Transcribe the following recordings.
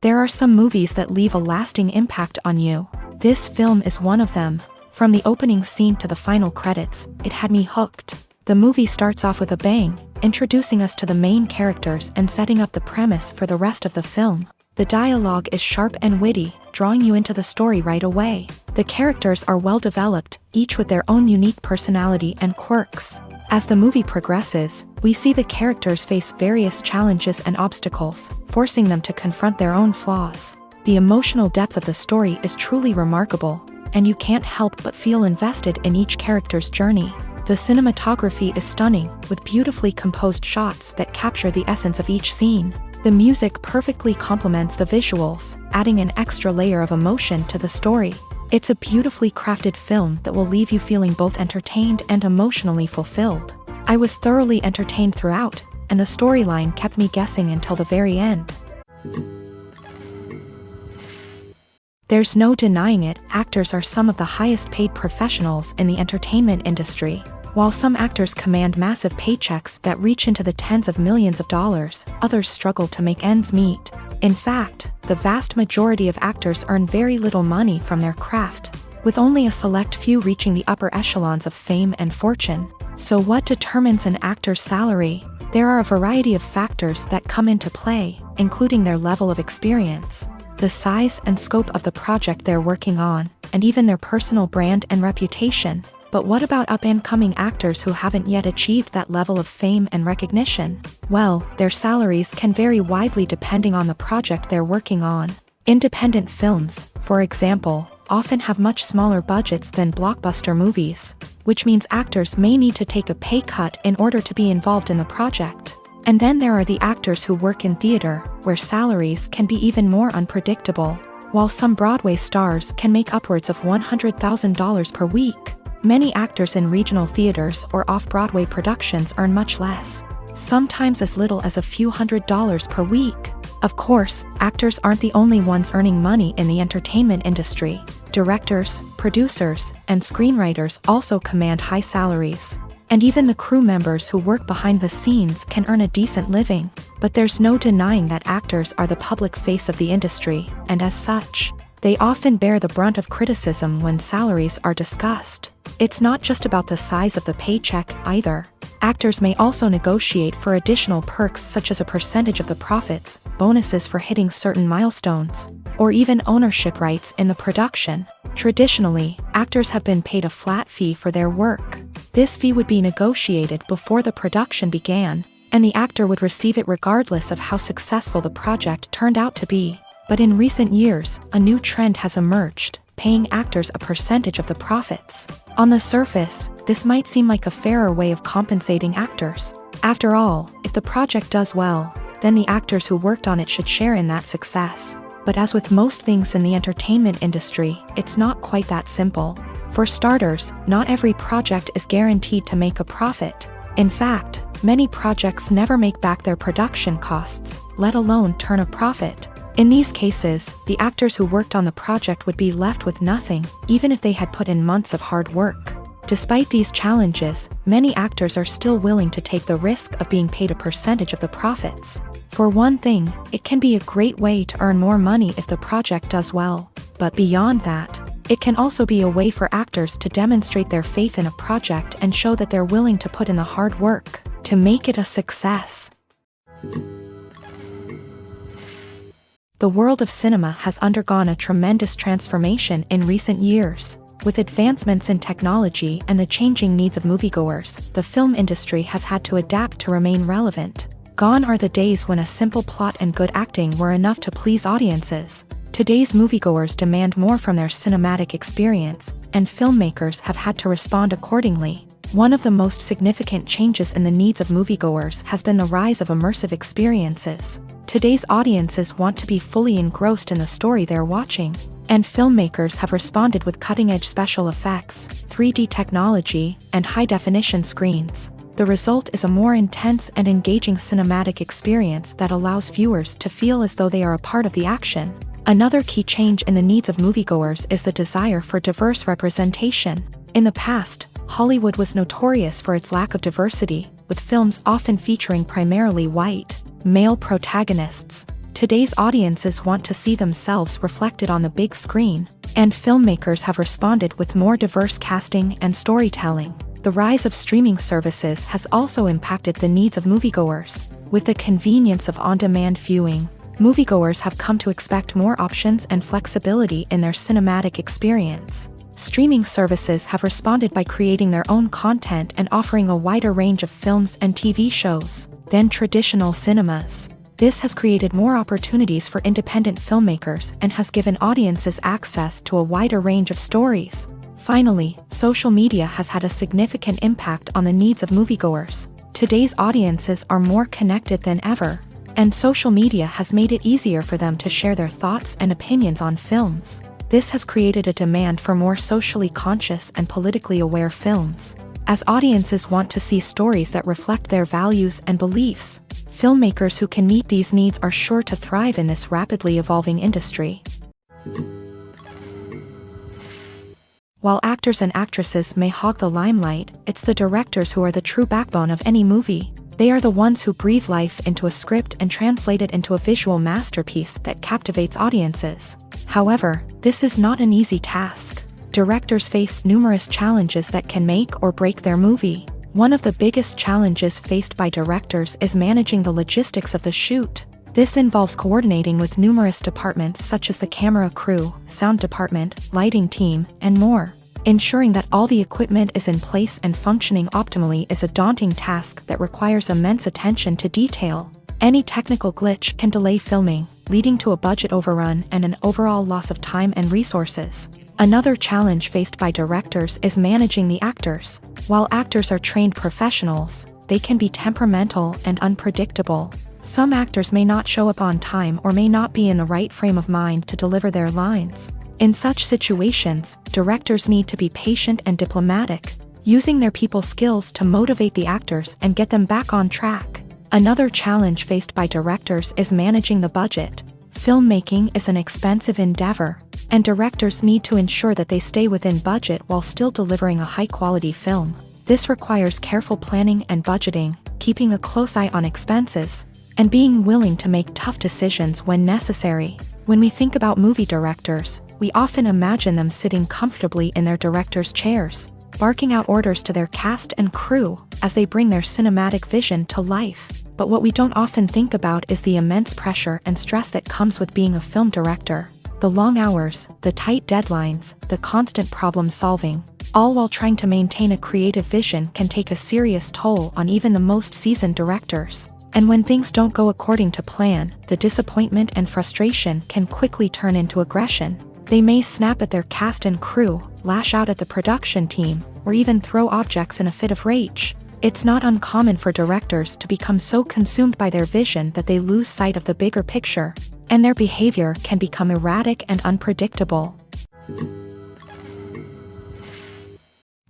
There are some movies that leave a lasting impact on you. This film is one of them. From the opening scene to the final credits, it had me hooked. The movie starts off with a bang, introducing us to the main characters and setting up the premise for the rest of the film. The dialogue is sharp and witty, drawing you into the story right away. The characters are well developed, each with their own unique personality and quirks. As the movie progresses, we see the characters face various challenges and obstacles, forcing them to confront their own flaws. The emotional depth of the story is truly remarkable, and you can't help but feel invested in each character's journey. The cinematography is stunning, with beautifully composed shots that capture the essence of each scene. The music perfectly complements the visuals, adding an extra layer of emotion to the story. It's a beautifully crafted film that will leave you feeling both entertained and emotionally fulfilled. I was thoroughly entertained throughout, and the storyline kept me guessing until the very end. There's no denying it, actors are some of the highest paid professionals in the entertainment industry. While some actors command massive paychecks that reach into the tens of millions of dollars, others struggle to make ends meet. In fact, the vast majority of actors earn very little money from their craft, with only a select few reaching the upper echelons of fame and fortune. So what determines an actor's salary? There are a variety of factors that come into play, including their level of experience, the size and scope of the project they're working on, and even their personal brand and reputation. But what about up-and-coming actors who haven't yet achieved that level of fame and recognition? Well, their salaries can vary widely depending on the project they're working on. Independent films, for example, often have much smaller budgets than blockbuster movies, which means actors may need to take a pay cut in order to be involved in the project. And then there are the actors who work in theater, where salaries can be even more unpredictable. While some Broadway stars can make upwards of $100,000 per week, many actors in regional theaters or off-Broadway productions earn much less, sometimes as little as a few $100s per week. Of course, actors aren't the only ones earning money in the entertainment industry. Directors, producers, and screenwriters also command high salaries. And even the crew members who work behind the scenes can earn a decent living. But there's no denying that actors are the public face of the industry, and as such, they often bear the brunt of criticism when salaries are discussed. It's not just about the size of the paycheck, either. Actors may also negotiate for additional perks such as a percentage of the profits, bonuses for hitting certain milestones, or even ownership rights in the production. Traditionally, actors have been paid a flat fee for their work. This fee would be negotiated before the production began, and the actor would receive it regardless of how successful the project turned out to be. But in recent years, a new trend has emerged, paying actors a percentage of the profits. On the surface, this might seem like a fairer way of compensating actors. After all, if the project does well, then the actors who worked on it should share in that success. But as with most things in the entertainment industry, it's not quite that simple. For starters, not every project is guaranteed to make a profit. In fact, many projects never make back their production costs, let alone turn a profit. In these cases, the actors who worked on the project would be left with nothing, even if they had put in months of hard work. Despite these challenges, many actors are still willing to take the risk of being paid a percentage of the profits. For one thing, it can be a great way to earn more money if the project does well. But beyond that, it can also be a way for actors to demonstrate their faith in a project and show that they're willing to put in the hard work to make it a success. The world of cinema has undergone a tremendous transformation in recent years. With advancements in technology and the changing needs of moviegoers, the film industry has had to adapt to remain relevant. Gone are the days when a simple plot and good acting were enough to please audiences. Today's moviegoers demand more from their cinematic experience, and filmmakers have had to respond accordingly. One of the most significant changes in the needs of moviegoers has been the rise of immersive experiences. Today's audiences want to be fully engrossed in the story they're watching, and filmmakers have responded with cutting-edge special effects, 3D technology, and high-definition screens. The result is a more intense and engaging cinematic experience that allows viewers to feel as though they are a part of the action. Another key change in the needs of moviegoers is the desire for diverse representation. In the past, Hollywood was notorious for its lack of diversity, with films often featuring primarily white, male protagonists. Today's audiences want to see themselves reflected on the big screen, and filmmakers have responded with more diverse casting and storytelling. The rise of streaming services has also impacted the needs of moviegoers. With the convenience of on-demand viewing, moviegoers have come to expect more options and flexibility in their cinematic experience. Streaming services have responded by creating their own content and offering a wider range of films and TV shows than traditional cinemas. This has created more opportunities for independent filmmakers and has given audiences access to a wider range of stories. Finally, social media has had a significant impact on the needs of moviegoers. Today's audiences are more connected than ever, and social media has made it easier for them to share their thoughts and opinions on films. This has created a demand for more socially conscious and politically aware films. As audiences want to see stories that reflect their values and beliefs, filmmakers who can meet these needs are sure to thrive in this rapidly evolving industry. While actors and actresses may hog the limelight, it's the directors who are the true backbone of any movie. They are the ones who breathe life into a script and translate it into a visual masterpiece that captivates audiences. However, this is not an easy task. Directors face numerous challenges that can make or break their movie. One of the biggest challenges faced by directors is managing the logistics of the shoot. This involves coordinating with numerous departments such as the camera crew, sound department, lighting team, and more. Ensuring that all the equipment is in place and functioning optimally is a daunting task that requires immense attention to detail. Any technical glitch can delay filming, leading to a budget overrun and an overall loss of time and resources. Another challenge faced by directors is managing the actors. While actors are trained professionals, they can be temperamental and unpredictable. Some actors may not show up on time or may not be in the right frame of mind to deliver their lines. In such situations, directors need to be patient and diplomatic, using their people skills to motivate the actors and get them back on track. Another challenge faced by directors is managing the budget. Filmmaking is an expensive endeavor, and directors need to ensure that they stay within budget while still delivering a high-quality film. This requires careful planning and budgeting, keeping a close eye on expenses, and being willing to make tough decisions when necessary. When we think about movie directors, we often imagine them sitting comfortably in their director's chairs, barking out orders to their cast and crew as they bring their cinematic vision to life. But what we don't often think about is the immense pressure and stress that comes with being a film director. The long hours, the tight deadlines, the constant problem solving, all while trying to maintain a creative vision can take a serious toll on even the most seasoned directors. And when things don't go according to plan, the disappointment and frustration can quickly turn into aggression. They may snap at their cast and crew, lash out at the production team, or even throw objects in a fit of rage. It's not uncommon for directors to become so consumed by their vision that they lose sight of the bigger picture, and their behavior can become erratic and unpredictable.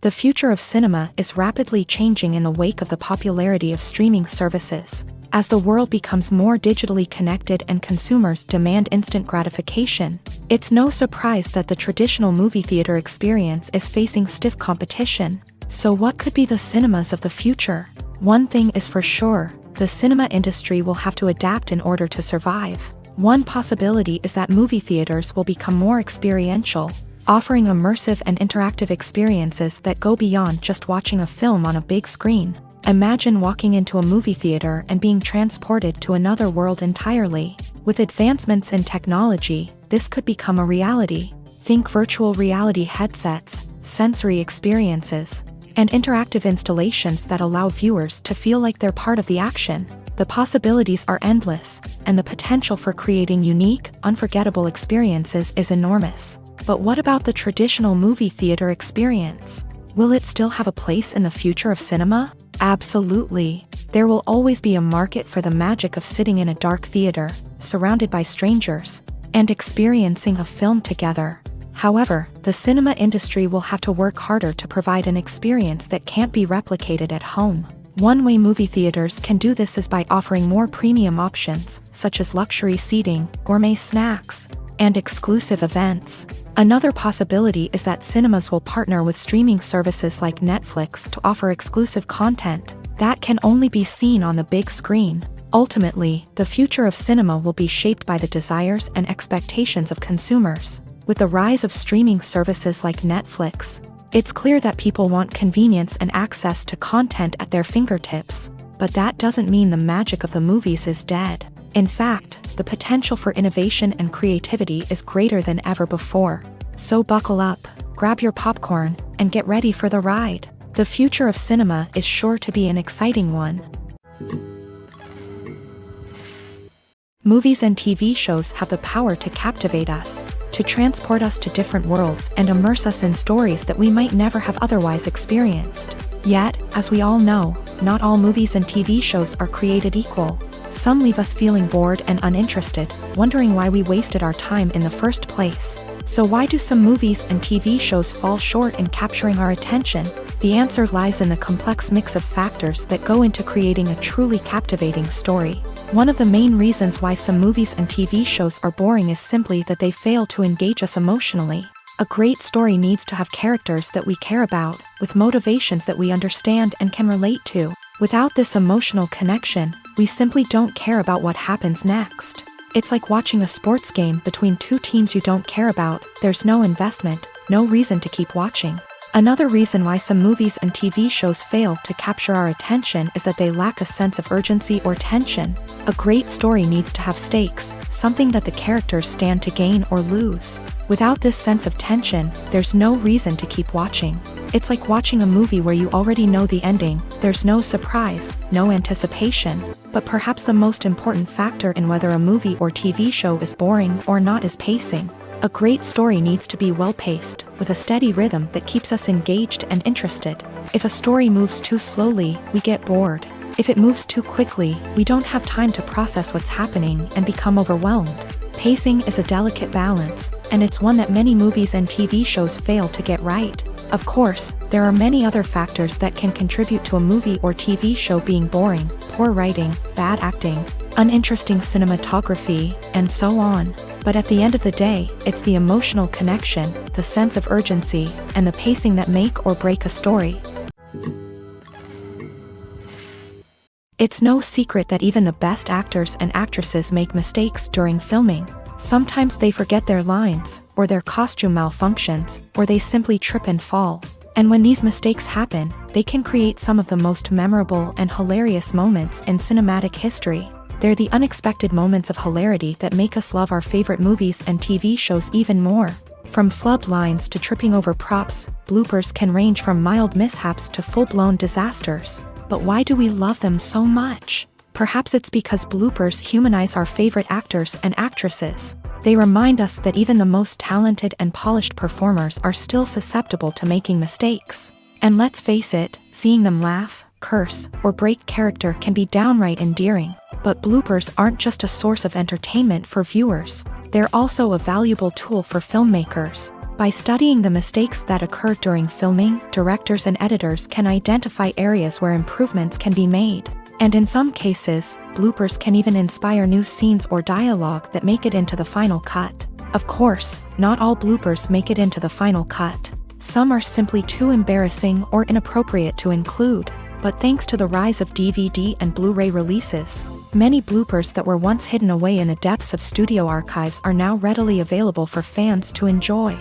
The future of cinema is rapidly changing in the wake of the popularity of streaming services. As the world becomes more digitally connected and consumers demand instant gratification, it's no surprise that the traditional movie theater experience is facing stiff competition. So what could be the cinemas of the future? One thing is for sure, the cinema industry will have to adapt in order to survive. One possibility is that movie theaters will become more experiential, offering immersive and interactive experiences that go beyond just watching a film on a big screen. Imagine walking into a movie theater and being transported to another world entirely. With advancements in technology, this could become a reality. Think virtual reality headsets, sensory experiences, and interactive installations that allow viewers to feel like they're part of the action. The possibilities are endless, and the potential for creating unique, unforgettable experiences is enormous. But what about the traditional movie theater experience? Will it still have a place in the future of cinema? Absolutely. There will always be a market for the magic of sitting in a dark theater, surrounded by strangers, and experiencing a film together. However, the cinema industry will have to work harder to provide an experience that can't be replicated at home. One way movie theaters can do this is by offering more premium options, such as luxury seating, gourmet snacks, and exclusive events. Another possibility is that cinemas will partner with streaming services like Netflix to offer exclusive content that can only be seen on the big screen. Ultimately, the future of cinema will be shaped by the desires and expectations of consumers. With the rise of streaming services like Netflix, it's clear that people want convenience and access to content at their fingertips. But that doesn't mean the magic of the movies is dead. In fact, the potential for innovation and creativity is greater than ever before. So buckle up, grab your popcorn, and get ready for the ride. The future of cinema is sure to be an exciting one. Movies and TV shows have the power to captivate us, to transport us to different worlds and immerse us in stories that we might never have otherwise experienced. Yet, as we all know, not all movies and TV shows are created equal. Some leave us feeling bored and uninterested, wondering why we wasted our time in the first place. So why do some movies and TV shows fall short in capturing our attention? The answer lies in the complex mix of factors that go into creating a truly captivating story. One of the main reasons why some movies and TV shows are boring is simply that they fail to engage us emotionally. A great story needs to have characters that we care about, with motivations that we understand and can relate to. Without this emotional connection, we simply don't care about what happens next. It's like watching a sports game between two teams you don't care about. There's no investment, no reason to keep watching. Another reason why some movies and TV shows fail to capture our attention is that they lack a sense of urgency or tension. A great story needs to have stakes, something that the characters stand to gain or lose. Without this sense of tension, there's no reason to keep watching. It's like watching a movie where you already know the ending. There's no surprise, no anticipation. But perhaps the most important factor in whether a movie or TV show is boring or not is pacing. A great story needs to be well-paced, with a steady rhythm that keeps us engaged and interested. If a story moves too slowly, we get bored. If it moves too quickly, we don't have time to process what's happening and become overwhelmed. Pacing is a delicate balance, and it's one that many movies and TV shows fail to get right. Of course, there are many other factors that can contribute to a movie or TV show being boring: poor writing, bad acting, uninteresting cinematography, and so on. But at the end of the day, it's the emotional connection, the sense of urgency, and the pacing that make or break a story. It's no secret that even the best actors and actresses make mistakes during filming. Sometimes they forget their lines, or their costume malfunctions, or they simply trip and fall. And when these mistakes happen, they can create some of the most memorable and hilarious moments in cinematic history. They're the unexpected moments of hilarity that make us love our favorite movies and TV shows even more. From flubbed lines to tripping over props, bloopers can range from mild mishaps to full-blown disasters. But why do we love them so much? Perhaps it's because bloopers humanize our favorite actors and actresses. They remind us that even the most talented and polished performers are still susceptible to making mistakes. And let's face it, seeing them laugh, curse, or break character can be downright endearing. But bloopers aren't just a source of entertainment for viewers. They're also a valuable tool for filmmakers. By studying the mistakes that occur during filming, directors and editors can identify areas where improvements can be made. And in some cases, bloopers can even inspire new scenes or dialogue that make it into the final cut. Of course, not all bloopers make it into the final cut. Some are simply too embarrassing or inappropriate to include. But thanks to the rise of DVD and Blu-ray releases, many bloopers that were once hidden away in the depths of studio archives are now readily available for fans to enjoy.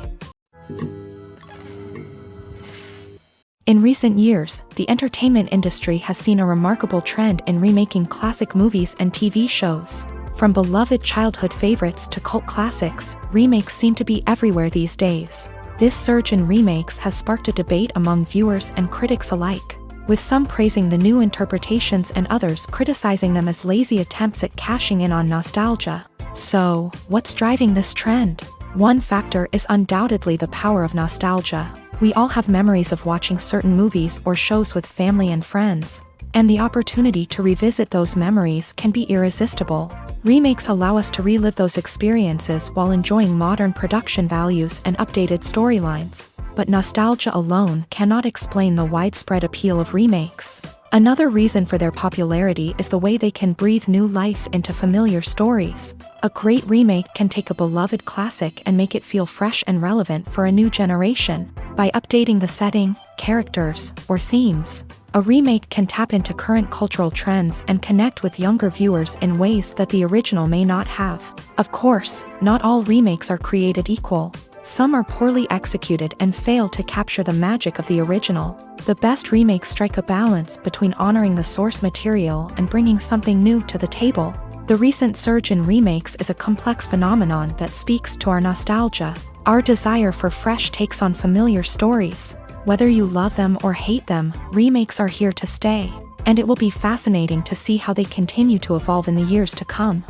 In recent years, the entertainment industry has seen a remarkable trend in remaking classic movies and TV shows. From beloved childhood favorites to cult classics, remakes seem to be everywhere these days. This surge in remakes has sparked a debate among viewers and critics alike, with some praising the new interpretations and others criticizing them as lazy attempts at cashing in on nostalgia. So, what's driving this trend? One factor is undoubtedly the power of nostalgia. We all have memories of watching certain movies or shows with family and friends, and the opportunity to revisit those memories can be irresistible. Remakes allow us to relive those experiences while enjoying modern production values and updated storylines. But nostalgia alone cannot explain the widespread appeal of remakes. Another reason for their popularity is the way they can breathe new life into familiar stories. A great remake can take a beloved classic and make it feel fresh and relevant for a new generation. By updating the setting, characters, or themes. A remake can tap into current cultural trends and connect with younger viewers in ways that the original may not have. Of course, not all remakes are created equal. Some are poorly executed and fail to capture the magic of the original. The best remakes strike a balance between honoring the source material and bringing something new to the table. The recent surge in remakes is a complex phenomenon that speaks to our nostalgia, our desire for fresh takes on familiar stories. Whether you love them or hate them, remakes are here to stay, and it will be fascinating to see how they continue to evolve in the years to come.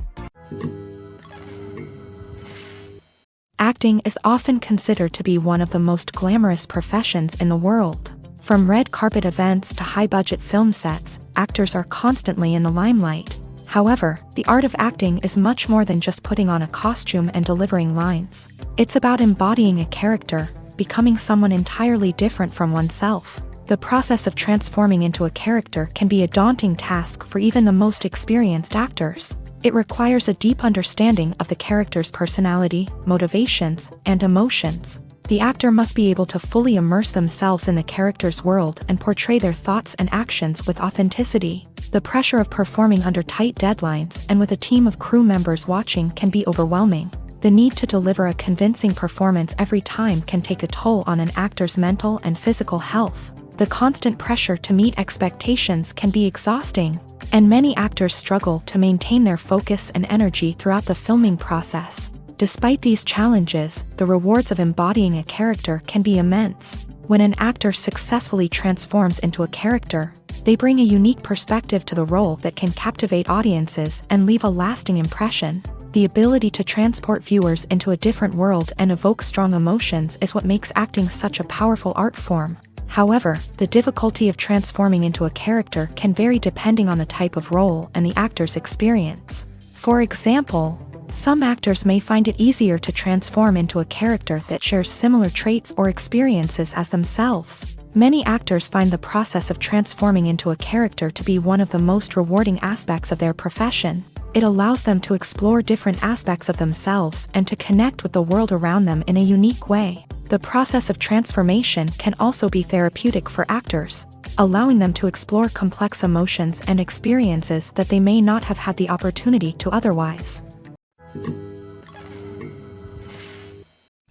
Acting is often considered to be one of the most glamorous professions in the world. From red carpet events to high-budget film sets, actors are constantly in the limelight. However, the art of acting is much more than just putting on a costume and delivering lines. It's about embodying a character, becoming someone entirely different from oneself. The process of transforming into a character can be a daunting task for even the most experienced actors. It requires a deep understanding of the character's personality, motivations, and emotions. The actor must be able to fully immerse themselves in the character's world and portray their thoughts and actions with authenticity. The pressure of performing under tight deadlines and with a team of crew members watching can be overwhelming. The need to deliver a convincing performance every time can take a toll on an actor's mental and physical health. The constant pressure to meet expectations can be exhausting, and many actors struggle to maintain their focus and energy throughout the filming process. Despite these challenges, the rewards of embodying a character can be immense. When an actor successfully transforms into a character, they bring a unique perspective to the role that can captivate audiences and leave a lasting impression. The ability to transport viewers into a different world and evoke strong emotions is what makes acting such a powerful art form. However, the difficulty of transforming into a character can vary depending on the type of role and the actor's experience. For example, some actors may find it easier to transform into a character that shares similar traits or experiences as themselves. Many actors find the process of transforming into a character to be one of the most rewarding aspects of their profession. It allows them to explore different aspects of themselves and to connect with the world around them in a unique way. The process of transformation can also be therapeutic for actors, allowing them to explore complex emotions and experiences that they may not have had the opportunity to otherwise.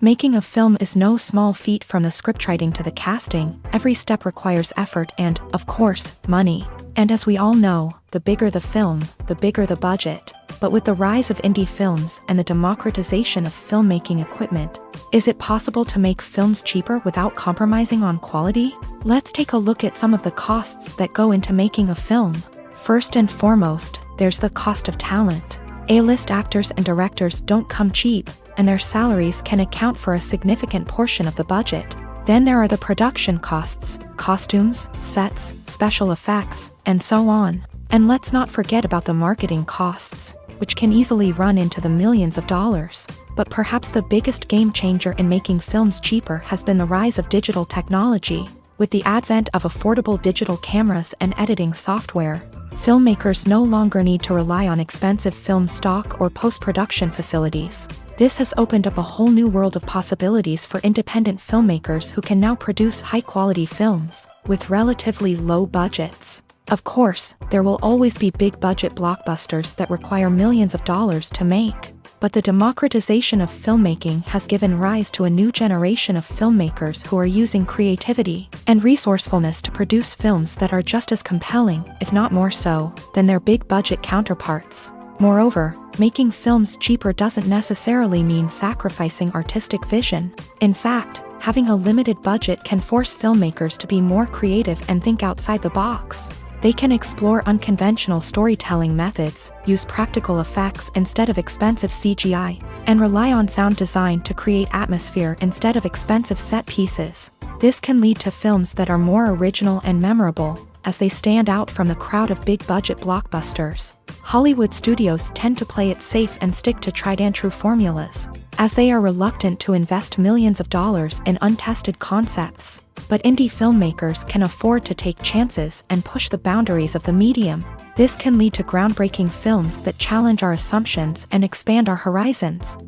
Making a film is no small feat. From the scriptwriting to the casting, every step requires effort and, of course, money. And as we all know, the bigger the film, the bigger the budget. But with the rise of indie films and the democratization of filmmaking equipment, is it possible to make films cheaper without compromising on quality? Let's take a look at some of the costs that go into making a film. First and foremost, there's the cost of talent. A-list actors and directors don't come cheap, and their salaries can account for a significant portion of the budget. Then there are the production costs, costumes, sets, special effects, and so on. And let's not forget about the marketing costs, which can easily run into the millions of dollars. But perhaps the biggest game changer in making films cheaper has been the rise of digital technology. With the advent of affordable digital cameras and editing software, filmmakers no longer need to rely on expensive film stock or post-production facilities. This has opened up a whole new world of possibilities for independent filmmakers who can now produce high-quality films with relatively low budgets. Of course, there will always be big-budget blockbusters that require millions of dollars to make. But the democratization of filmmaking has given rise to a new generation of filmmakers who are using creativity and resourcefulness to produce films that are just as compelling, if not more so, than their big-budget counterparts. Moreover, making films cheaper doesn't necessarily mean sacrificing artistic vision. In fact, having a limited budget can force filmmakers to be more creative and think outside the box. They can explore unconventional storytelling methods, use practical effects instead of expensive CGI, and rely on sound design to create atmosphere instead of expensive set pieces. This can lead to films that are more original and memorable, as they stand out from the crowd of big-budget blockbusters. Hollywood studios tend to play it safe and stick to tried-and-true formulas, as they are reluctant to invest millions of dollars in untested concepts. But indie filmmakers can afford to take chances and push the boundaries of the medium. This can lead to groundbreaking films that challenge our assumptions and expand our horizons.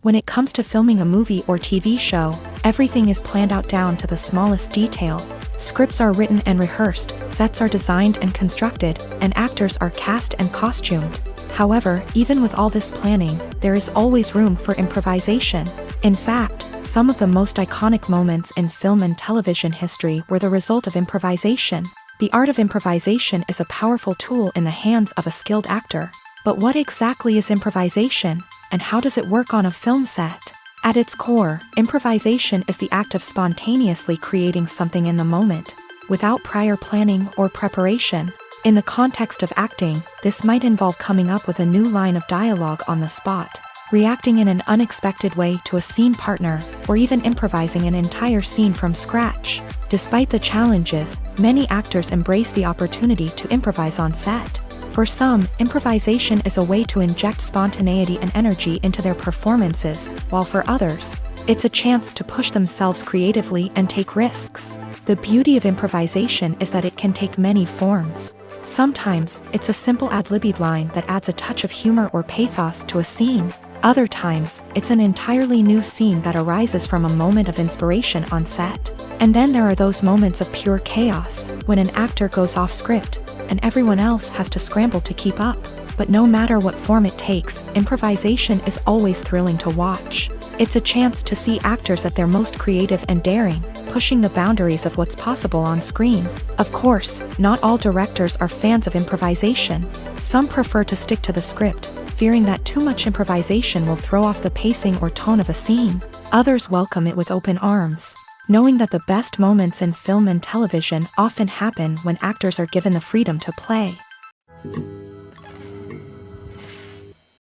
When it comes to filming a movie or TV show, everything is planned out down to the smallest detail. Scripts are written and rehearsed, sets are designed and constructed, and actors are cast and costumed. However, even with all this planning, there is always room for improvisation. In fact, some of the most iconic moments in film and television history were the result of improvisation. The art of improvisation is a powerful tool in the hands of a skilled actor. But what exactly is improvisation, and how does it work on a film set? At its core, improvisation is the act of spontaneously creating something in the moment, without prior planning or preparation. In the context of acting, this might involve coming up with a new line of dialogue on the spot, reacting in an unexpected way to a scene partner, or even improvising an entire scene from scratch. Despite the challenges, many actors embrace the opportunity to improvise on set. For some, improvisation is a way to inject spontaneity and energy into their performances, while for others, it's a chance to push themselves creatively and take risks. The beauty of improvisation is that it can take many forms. Sometimes, it's a simple ad-libbed line that adds a touch of humor or pathos to a scene. Other times, it's an entirely new scene that arises from a moment of inspiration on set. And then there are those moments of pure chaos, when an actor goes off script, and everyone else has to scramble to keep up. But no matter what form it takes, improvisation is always thrilling to watch. It's a chance to see actors at their most creative and daring, pushing the boundaries of what's possible on screen. Of course, not all directors are fans of improvisation. Some prefer to stick to the script, fearing that too much improvisation will throw off the pacing or tone of a scene. Others welcome it with open arms, knowing that the best moments in film and television often happen when actors are given the freedom to play.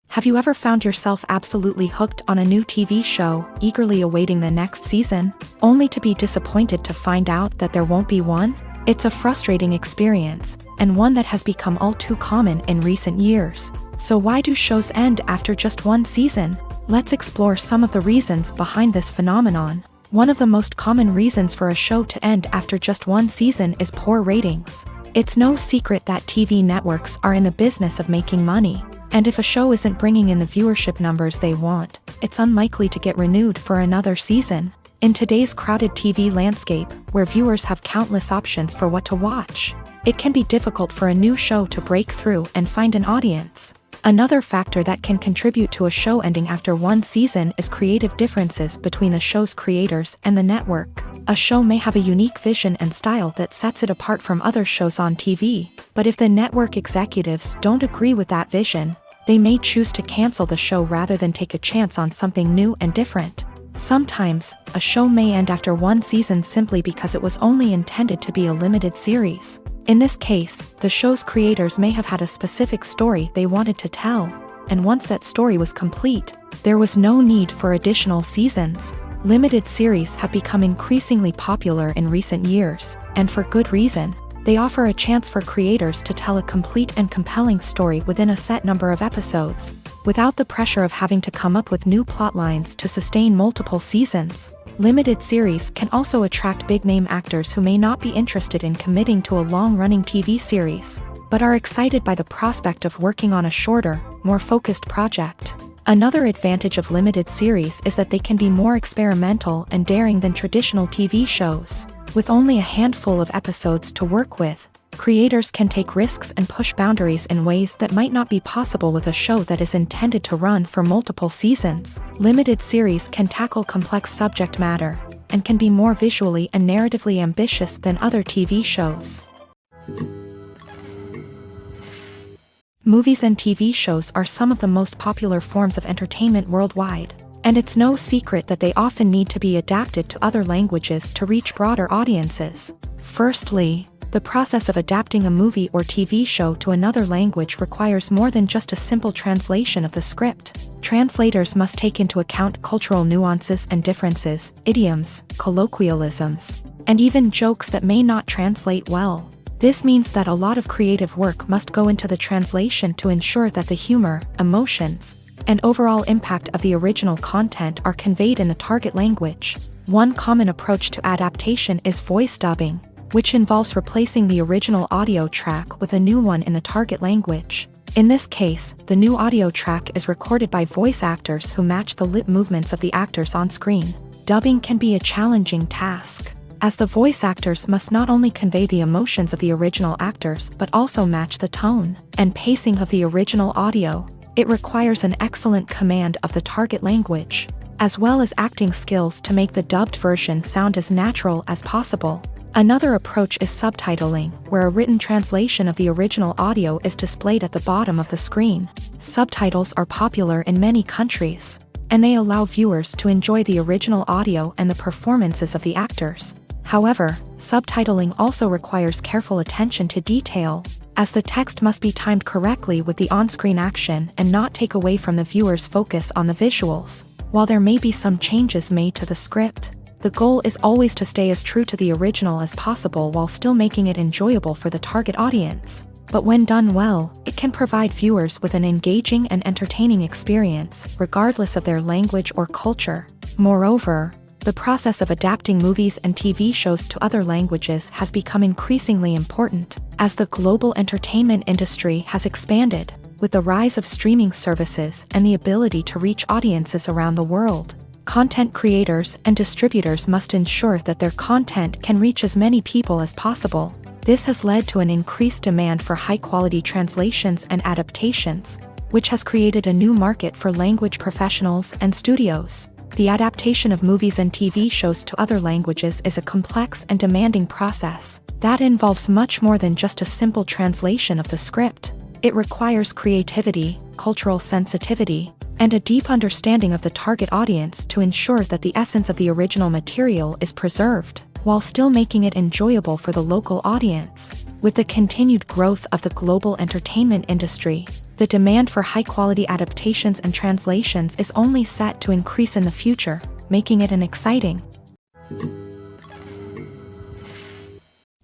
Have you ever found yourself absolutely hooked on a new TV show, eagerly awaiting the next season, only to be disappointed to find out that there won't be one? It's a frustrating experience, and one that has become all too common in recent years. So why do shows end after just one season? Let's explore some of the reasons behind this phenomenon. One of the most common reasons for a show to end after just one season is poor ratings. It's no secret that TV networks are in the business of making money, and if a show isn't bringing in the viewership numbers they want, it's unlikely to get renewed for another season. In today's crowded TV landscape, where viewers have countless options for what to watch, it can be difficult for a new show to break through and find an audience. Another factor that can contribute to a show ending after one season is creative differences between the show's creators and the network. A show may have a unique vision and style that sets it apart from other shows on TV, but if the network executives don't agree with that vision, they may choose to cancel the show rather than take a chance on something new and different. Sometimes, a show may end after one season simply because it was only intended to be a limited series. In this case, the show's creators may have had a specific story they wanted to tell, and once that story was complete, there was no need for additional seasons. Limited series have become increasingly popular in recent years, and for good reason. They offer a chance for creators to tell a complete and compelling story within a set number of episodes, without the pressure of having to come up with new plotlines to sustain multiple seasons. Limited series can also attract big-name actors who may not be interested in committing to a long-running TV series, but are excited by the prospect of working on a shorter, more focused project. Another advantage of limited series is that they can be more experimental and daring than traditional TV shows. With only a handful of episodes to work with, creators can take risks and push boundaries in ways that might not be possible with a show that is intended to run for multiple seasons. Limited series can tackle complex subject matter, and can be more visually and narratively ambitious than other TV shows. Movies and TV shows are some of the most popular forms of entertainment worldwide, and it's no secret that they often need to be adapted to other languages to reach broader audiences. Firstly, the process of adapting a movie or TV show to another language requires more than just a simple translation of the script. Translators must take into account cultural nuances and differences, idioms, colloquialisms, and even jokes that may not translate well. This means that a lot of creative work must go into the translation to ensure that the humor, emotions, and overall impact of the original content are conveyed in the target language. One common approach to adaptation is voice dubbing, which involves replacing the original audio track with a new one in the target language. In this case, the new audio track is recorded by voice actors who match the lip movements of the actors on screen. Dubbing can be a challenging task, as the voice actors must not only convey the emotions of the original actors but also match the tone and pacing of the original audio. It requires an excellent command of the target language, as well as acting skills to make the dubbed version sound as natural as possible. Another approach is subtitling, where a written translation of the original audio is displayed at the bottom of the screen. Subtitles are popular in many countries, and they allow viewers to enjoy the original audio and the performances of the actors. However, subtitling also requires careful attention to detail, as the text must be timed correctly with the on-screen action and not take away from the viewer's focus on the visuals. While there may be some changes made to the script, the goal is always to stay as true to the original as possible while still making it enjoyable for the target audience. But when done well, it can provide viewers with an engaging and entertaining experience, regardless of their language or culture. Moreover, the process of adapting movies and TV shows to other languages has become increasingly important, as the global entertainment industry has expanded, with the rise of streaming services and the ability to reach audiences around the world. Content creators and distributors must ensure that their content can reach as many people as possible. This has led to an increased demand for high-quality translations and adaptations, which has created a new market for language professionals and studios. The adaptation of movies and TV shows to other languages is a complex and demanding process that involves much more than just a simple translation of the script. It requires creativity, cultural sensitivity, and a deep understanding of the target audience to ensure that the essence of the original material is preserved, while still making it enjoyable for the local audience. With the continued growth of the global entertainment industry, the demand for high-quality adaptations and translations is only set to increase in the future, making it an exciting.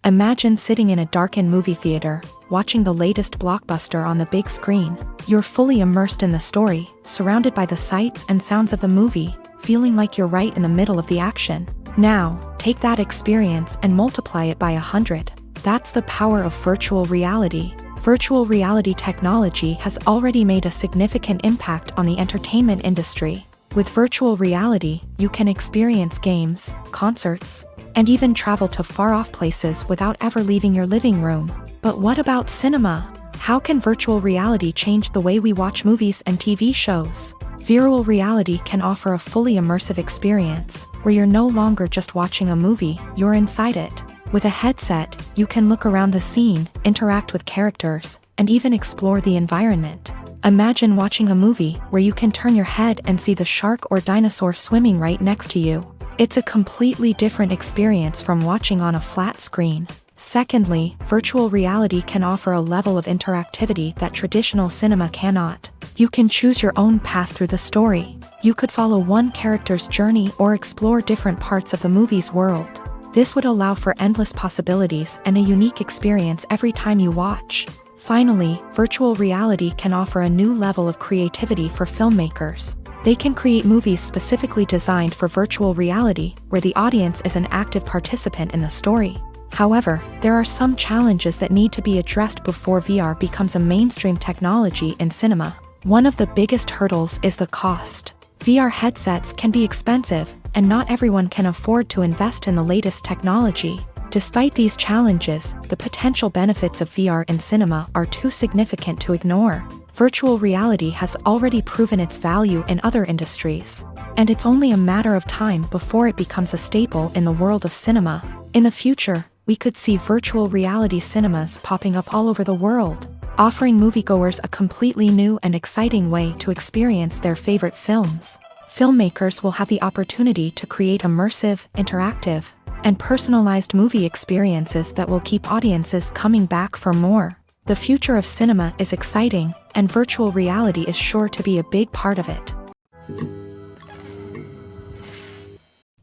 Imagine sitting in a darkened movie theater, watching the latest blockbuster on the big screen. You're fully immersed in the story, surrounded by the sights and sounds of the movie, feeling like you're right in the middle of the action. Now, take that experience and multiply it by 100. That's the power of virtual reality. Virtual reality technology has already made a significant impact on the entertainment industry. With virtual reality, you can experience games, concerts, and even travel to far-off places without ever leaving your living room. But what about cinema? How can virtual reality change the way we watch movies and TV shows? Virtual reality can offer a fully immersive experience, where you're no longer just watching a movie, you're inside it. With a headset, you can look around the scene, interact with characters, and even explore the environment. Imagine watching a movie where you can turn your head and see the shark or dinosaur swimming right next to you. It's a completely different experience from watching on a flat screen. Secondly, virtual reality can offer a level of interactivity that traditional cinema cannot. You can choose your own path through the story. You could follow one character's journey or explore different parts of the movie's world. This would allow for endless possibilities and a unique experience every time you watch. Finally, virtual reality can offer a new level of creativity for filmmakers. They can create movies specifically designed for virtual reality, where the audience is an active participant in the story. However, there are some challenges that need to be addressed before VR becomes a mainstream technology in cinema. One of the biggest hurdles is the cost. VR headsets can be expensive, and not everyone can afford to invest in the latest technology. Despite these challenges, the potential benefits of VR in cinema are too significant to ignore. Virtual reality has already proven its value in other industries, and it's only a matter of time before it becomes a staple in the world of cinema. In the future, we could see virtual reality cinemas popping up all over the world, offering moviegoers a completely new and exciting way to experience their favorite films. Filmmakers will have the opportunity to create immersive, interactive, and personalized movie experiences that will keep audiences coming back for more. The future of cinema is exciting, and virtual reality is sure to be a big part of it.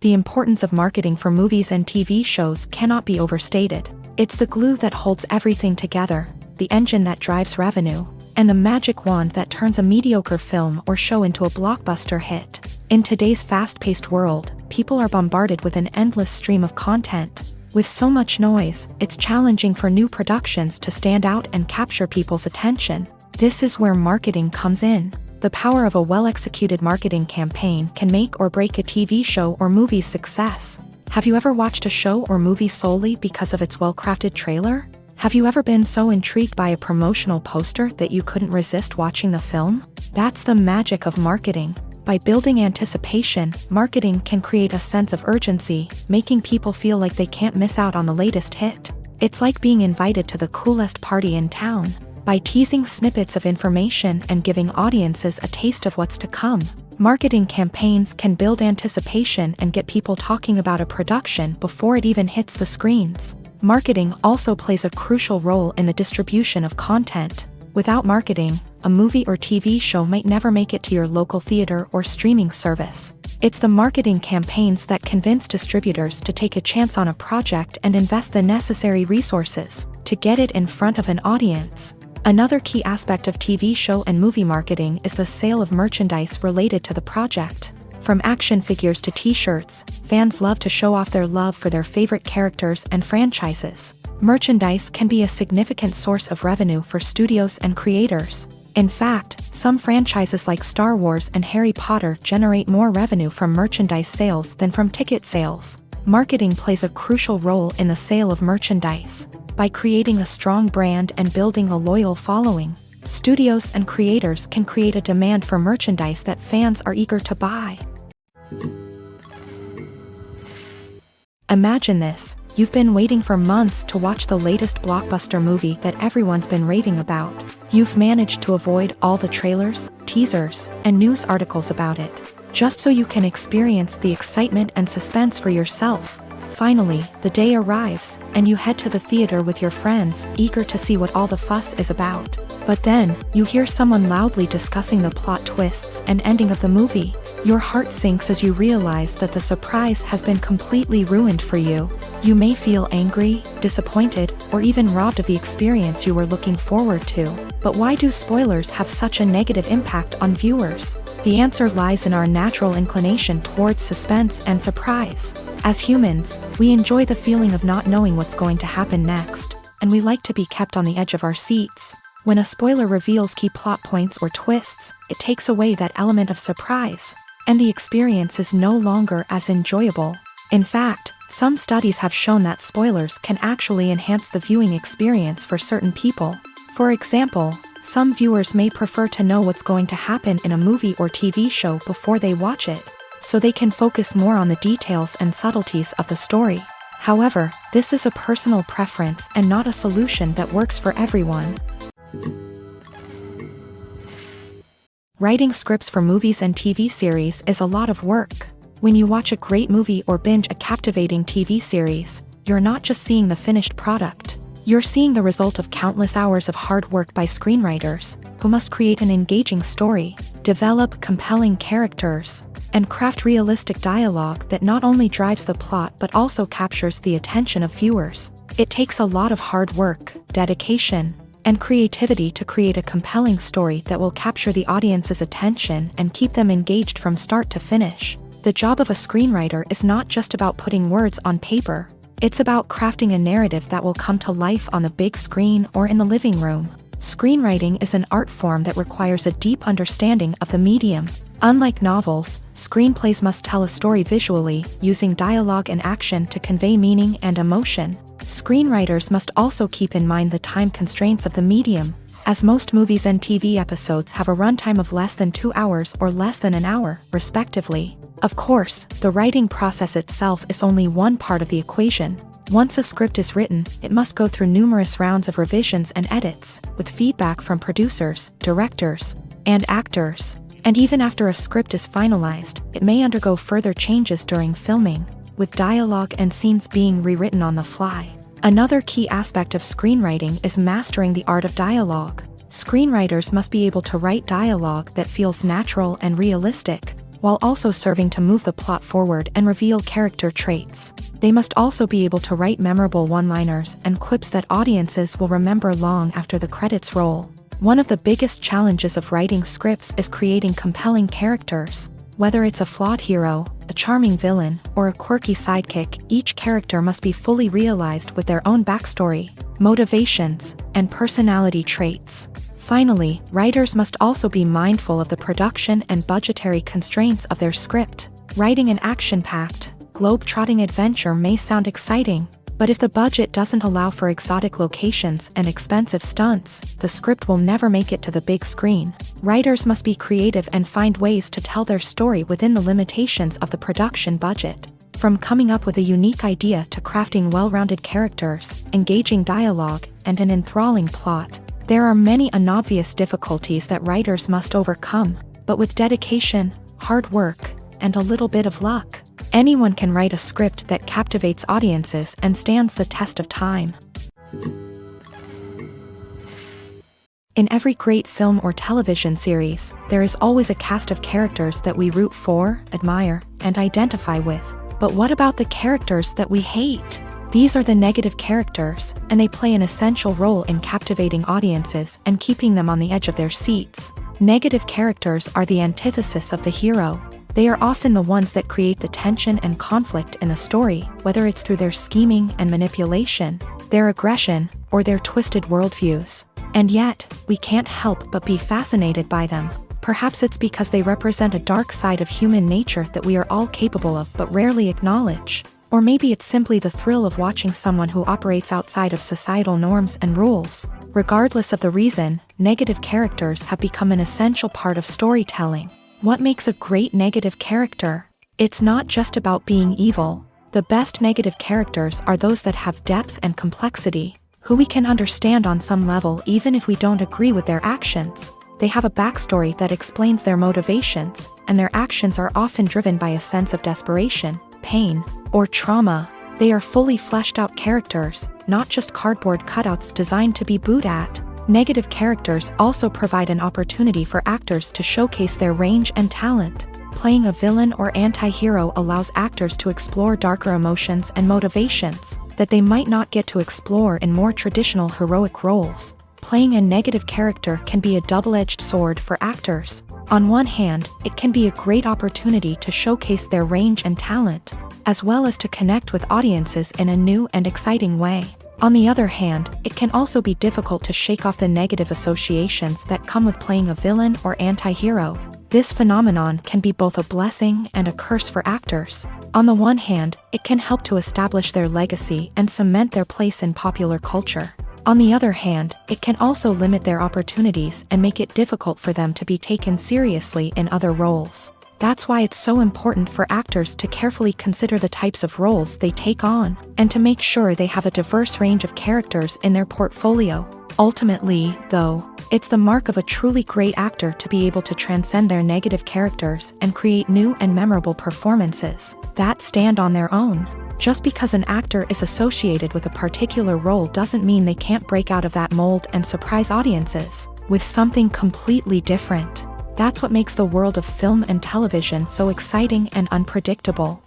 The importance of marketing for movies and TV shows cannot be overstated. It's the glue that holds everything together, the engine that drives revenue, and the magic wand that turns a mediocre film or show into a blockbuster hit. In today's fast-paced world, people are bombarded with an endless stream of content. With so much noise, it's challenging for new productions to stand out and capture people's attention. This is where marketing comes in. The power of a well-executed marketing campaign can make or break a TV show or movie's success. Have you ever watched a show or movie solely because of its well-crafted trailer? Have you ever been so intrigued by a promotional poster that you couldn't resist watching the film? That's the magic of marketing. By building anticipation, marketing can create a sense of urgency, making people feel like they can't miss out on the latest hit. It's like being invited to the coolest party in town. By teasing snippets of information and giving audiences a taste of what's to come, marketing campaigns can build anticipation and get people talking about a production before it even hits the screens. Marketing also plays a crucial role in the distribution of content. Without marketing, a movie or TV show might never make it to your local theater or streaming service. It's the marketing campaigns that convince distributors to take a chance on a project and invest the necessary resources to get it in front of an audience. Another key aspect of TV show and movie marketing is the sale of merchandise related to the project. From action figures to t-shirts, fans love to show off their love for their favorite characters and franchises. Merchandise can be a significant source of revenue for studios and creators. In fact, some franchises like Star Wars and Harry Potter generate more revenue from merchandise sales than from ticket sales. Marketing plays a crucial role in the sale of merchandise. By creating a strong brand and building a loyal following, studios and creators can create a demand for merchandise that fans are eager to buy. Imagine this: you've been waiting for months to watch the latest blockbuster movie that everyone's been raving about. You've managed to avoid all the trailers, teasers, and news articles about it, just so you can experience the excitement and suspense for yourself. Finally, the day arrives, and you head to the theater with your friends, eager to see what all the fuss is about. But then, you hear someone loudly discussing the plot twists and ending of the movie. Your heart sinks as you realize that the surprise has been completely ruined for you. You may feel angry, disappointed, or even robbed of the experience you were looking forward to. But why do spoilers have such a negative impact on viewers? The answer lies in our natural inclination towards suspense and surprise. As humans, we enjoy the feeling of not knowing what's going to happen next, and we like to be kept on the edge of our seats. When a spoiler reveals key plot points or twists, it takes away that element of surprise, and the experience is no longer as enjoyable. In fact, some studies have shown that spoilers can actually enhance the viewing experience for certain people. For example, some viewers may prefer to know what's going to happen in a movie or TV show before they watch it, so they can focus more on the details and subtleties of the story. However, this is a personal preference and not a solution that works for everyone. Writing scripts for movies and TV series is a lot of work. When you watch a great movie or binge a captivating TV series, you're not just seeing the finished product. You're seeing the result of countless hours of hard work by screenwriters, who must create an engaging story, develop compelling characters, and craft realistic dialogue that not only drives the plot but also captures the attention of viewers. It takes a lot of hard work, dedication, and creativity to create a compelling story that will capture the audience's attention and keep them engaged from start to finish. The job of a screenwriter is not just about putting words on paper. It's about crafting a narrative that will come to life on the big screen or in the living room. Screenwriting is an art form that requires a deep understanding of the medium. Unlike novels, screenplays must tell a story visually, using dialogue and action to convey meaning and emotion. Screenwriters must also keep in mind the time constraints of the medium, as most movies and TV episodes have a runtime of less than 2 hours or less than an hour, respectively. Of course, the writing process itself is only one part of the equation. Once a script is written, it must go through numerous rounds of revisions and edits, with feedback from producers, directors, and actors. And even after a script is finalized, it may undergo further changes during filming, with dialogue and scenes being rewritten on the fly. Another key aspect of screenwriting is mastering the art of dialogue. Screenwriters must be able to write dialogue that feels natural and realistic, while also serving to move the plot forward and reveal character traits. They must also be able to write memorable one-liners and quips that audiences will remember long after the credits roll. One of the biggest challenges of writing scripts is creating compelling characters. Whether it's a flawed hero, a charming villain, or a quirky sidekick, each character must be fully realized with their own backstory, motivations, and personality traits. Finally, writers must also be mindful of the production and budgetary constraints of their script. Writing an action-packed, globe-trotting adventure may sound exciting, but if the budget doesn't allow for exotic locations and expensive stunts, the script will never make it to the big screen. Writers must be creative and find ways to tell their story within the limitations of the production budget. From coming up with a unique idea to crafting well-rounded characters, engaging dialogue, and an enthralling plot, there are many unobvious difficulties that writers must overcome, but with dedication, hard work, and a little bit of luck, anyone can write a script that captivates audiences and stands the test of time. In every great film or television series, there is always a cast of characters that we root for, admire, and identify with. But what about the characters that we hate? These are the negative characters, and they play an essential role in captivating audiences and keeping them on the edge of their seats. Negative characters are the antithesis of the hero. They are often the ones that create the tension and conflict in the story, whether it's through their scheming and manipulation, their aggression, or their twisted worldviews. And yet, we can't help but be fascinated by them. Perhaps it's because they represent a dark side of human nature that we are all capable of but rarely acknowledge. Or maybe it's simply the thrill of watching someone who operates outside of societal norms and rules. Regardless of the reason, negative characters have become an essential part of storytelling. What makes a great negative character? It's not just about being evil. The best negative characters are those that have depth and complexity, who we can understand on some level even if we don't agree with their actions. They have a backstory that explains their motivations, and their actions are often driven by a sense of desperation, pain, or trauma. They are fully fleshed out characters, not just cardboard cutouts designed to be booed at. Negative characters also provide an opportunity for actors to showcase their range and talent. Playing a villain or anti-hero allows actors to explore darker emotions and motivations that they might not get to explore in more traditional heroic roles. Playing a negative character can be a double-edged sword for actors. On one hand, it can be a great opportunity to showcase their range and talent, as well as to connect with audiences in a new and exciting way. On the other hand, it can also be difficult to shake off the negative associations that come with playing a villain or anti-hero. This phenomenon can be both a blessing and a curse for actors. On the one hand, it can help to establish their legacy and cement their place in popular culture. On the other hand, it can also limit their opportunities and make it difficult for them to be taken seriously in other roles. That's why it's so important for actors to carefully consider the types of roles they take on, and to make sure they have a diverse range of characters in their portfolio. Ultimately, though, it's the mark of a truly great actor to be able to transcend their negative characters and create new and memorable performances that stand on their own. Just because an actor is associated with a particular role doesn't mean they can't break out of that mold and surprise audiences with something completely different. That's what makes the world of film and television so exciting and unpredictable.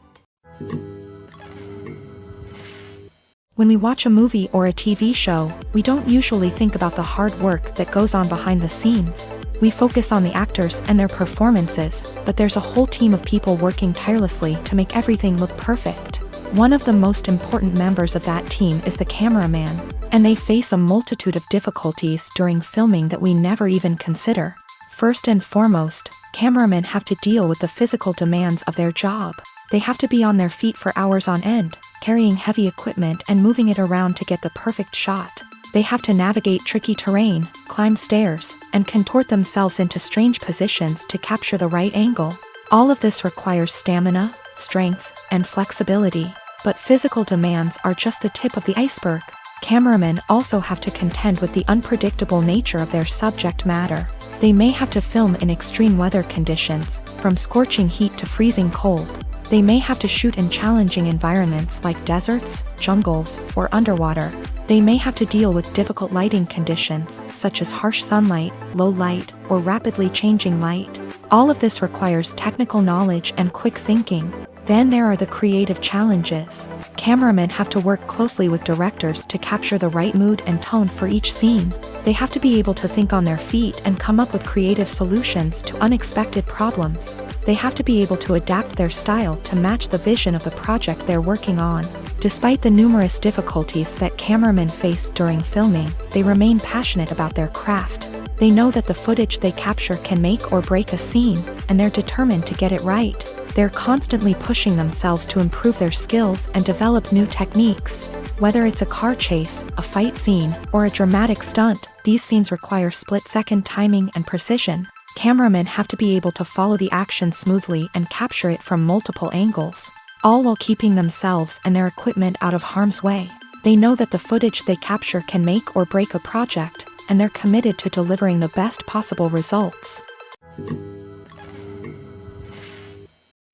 When we watch a movie or a TV show, we don't usually think about the hard work that goes on behind the scenes. We focus on the actors and their performances, but there's a whole team of people working tirelessly to make everything look perfect. One of the most important members of that team is the cameraman, and they face a multitude of difficulties during filming that we never even consider. First and foremost, cameramen have to deal with the physical demands of their job. They have to be on their feet for hours on end, carrying heavy equipment and moving it around to get the perfect shot. They have to navigate tricky terrain, climb stairs, and contort themselves into strange positions to capture the right angle. All of this requires stamina, strength, and flexibility. But physical demands are just the tip of the iceberg. Cameramen also have to contend with the unpredictable nature of their subject matter. They may have to film in extreme weather conditions, from scorching heat to freezing cold. They may have to shoot in challenging environments like deserts, jungles, or underwater. They may have to deal with difficult lighting conditions, such as harsh sunlight, low light, or rapidly changing light. All of this requires technical knowledge and quick thinking. Then there are the creative challenges. Cameramen have to work closely with directors to capture the right mood and tone for each scene. They have to be able to think on their feet and come up with creative solutions to unexpected problems. They have to be able to adapt their style to match the vision of the project they're working on. Despite the numerous difficulties that cameramen face during filming, they remain passionate about their craft. They know that the footage they capture can make or break a scene, and they're determined to get it right. They're constantly pushing themselves to improve their skills and develop new techniques. Whether it's a car chase, a fight scene, or a dramatic stunt, these scenes require split-second timing and precision. Cameramen have to be able to follow the action smoothly and capture it from multiple angles, all while keeping themselves and their equipment out of harm's way. They know that the footage they capture can make or break a project, and they're committed to delivering the best possible results.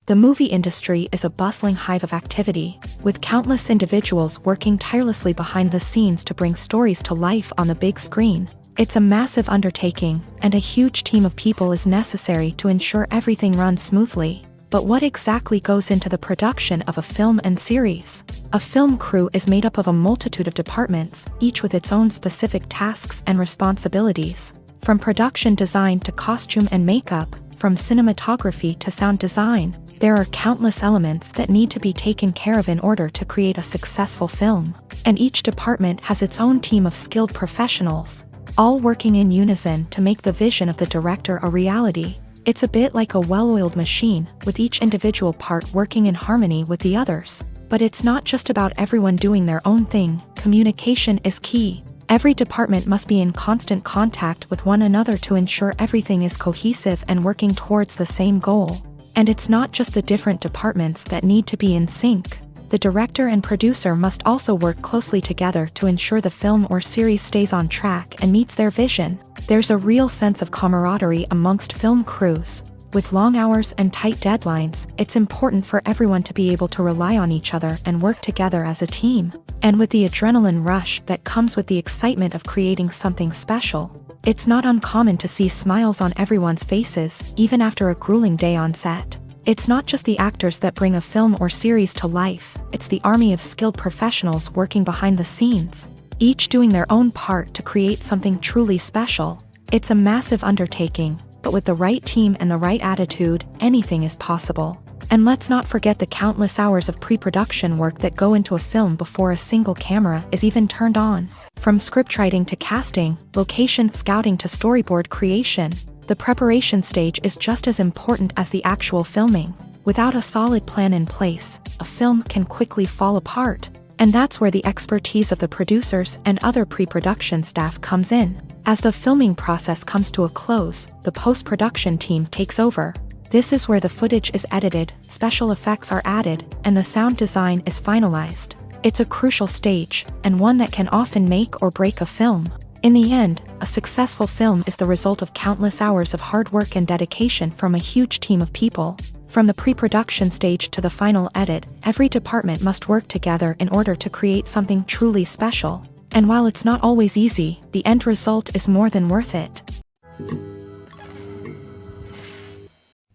The movie industry is a bustling hive of activity, with countless individuals working tirelessly behind the scenes to bring stories to life on the big screen. It's a massive undertaking, and a huge team of people is necessary to ensure everything runs smoothly. But what exactly goes into the production of a film and series? A film crew is made up of a multitude of departments, each with its own specific tasks and responsibilities. From production design to costume and makeup, from cinematography to sound design, there are countless elements that need to be taken care of in order to create a successful film. And each department has its own team of skilled professionals, all working in unison to make the vision of the director a reality. It's a bit like a well-oiled machine, with each individual part working in harmony with the others. But it's not just about everyone doing their own thing. Communication is key. Every department must be in constant contact with one another to ensure everything is cohesive and working towards the same goal. And it's not just the different departments that need to be in sync. The director and producer must also work closely together to ensure the film or series stays on track and meets their vision. There's a real sense of camaraderie amongst film crews. With long hours and tight deadlines, it's important for everyone to be able to rely on each other and work together as a team. And with the adrenaline rush that comes with the excitement of creating something special, it's not uncommon to see smiles on everyone's faces, even after a grueling day on set. It's not just the actors that bring a film or series to life, it's the army of skilled professionals working behind the scenes, each doing their own part to create something truly special. It's a massive undertaking, but with the right team and the right attitude, anything is possible. And let's not forget the countless hours of pre-production work that go into a film before a single camera is even turned on. From scriptwriting to casting, location scouting to storyboard creation, the preparation stage is just as important as the actual filming. Without a solid plan in place, a film can quickly fall apart. And that's where the expertise of the producers and other pre-production staff comes in. As the filming process comes to a close, the post-production team takes over. This is where the footage is edited, special effects are added, and the sound design is finalized. It's a crucial stage, and one that can often make or break a film. In the end, a successful film is the result of countless hours of hard work and dedication from a huge team of people. From the pre-production stage to the final edit, every department must work together in order to create something truly special. And while it's not always easy, the end result is more than worth it.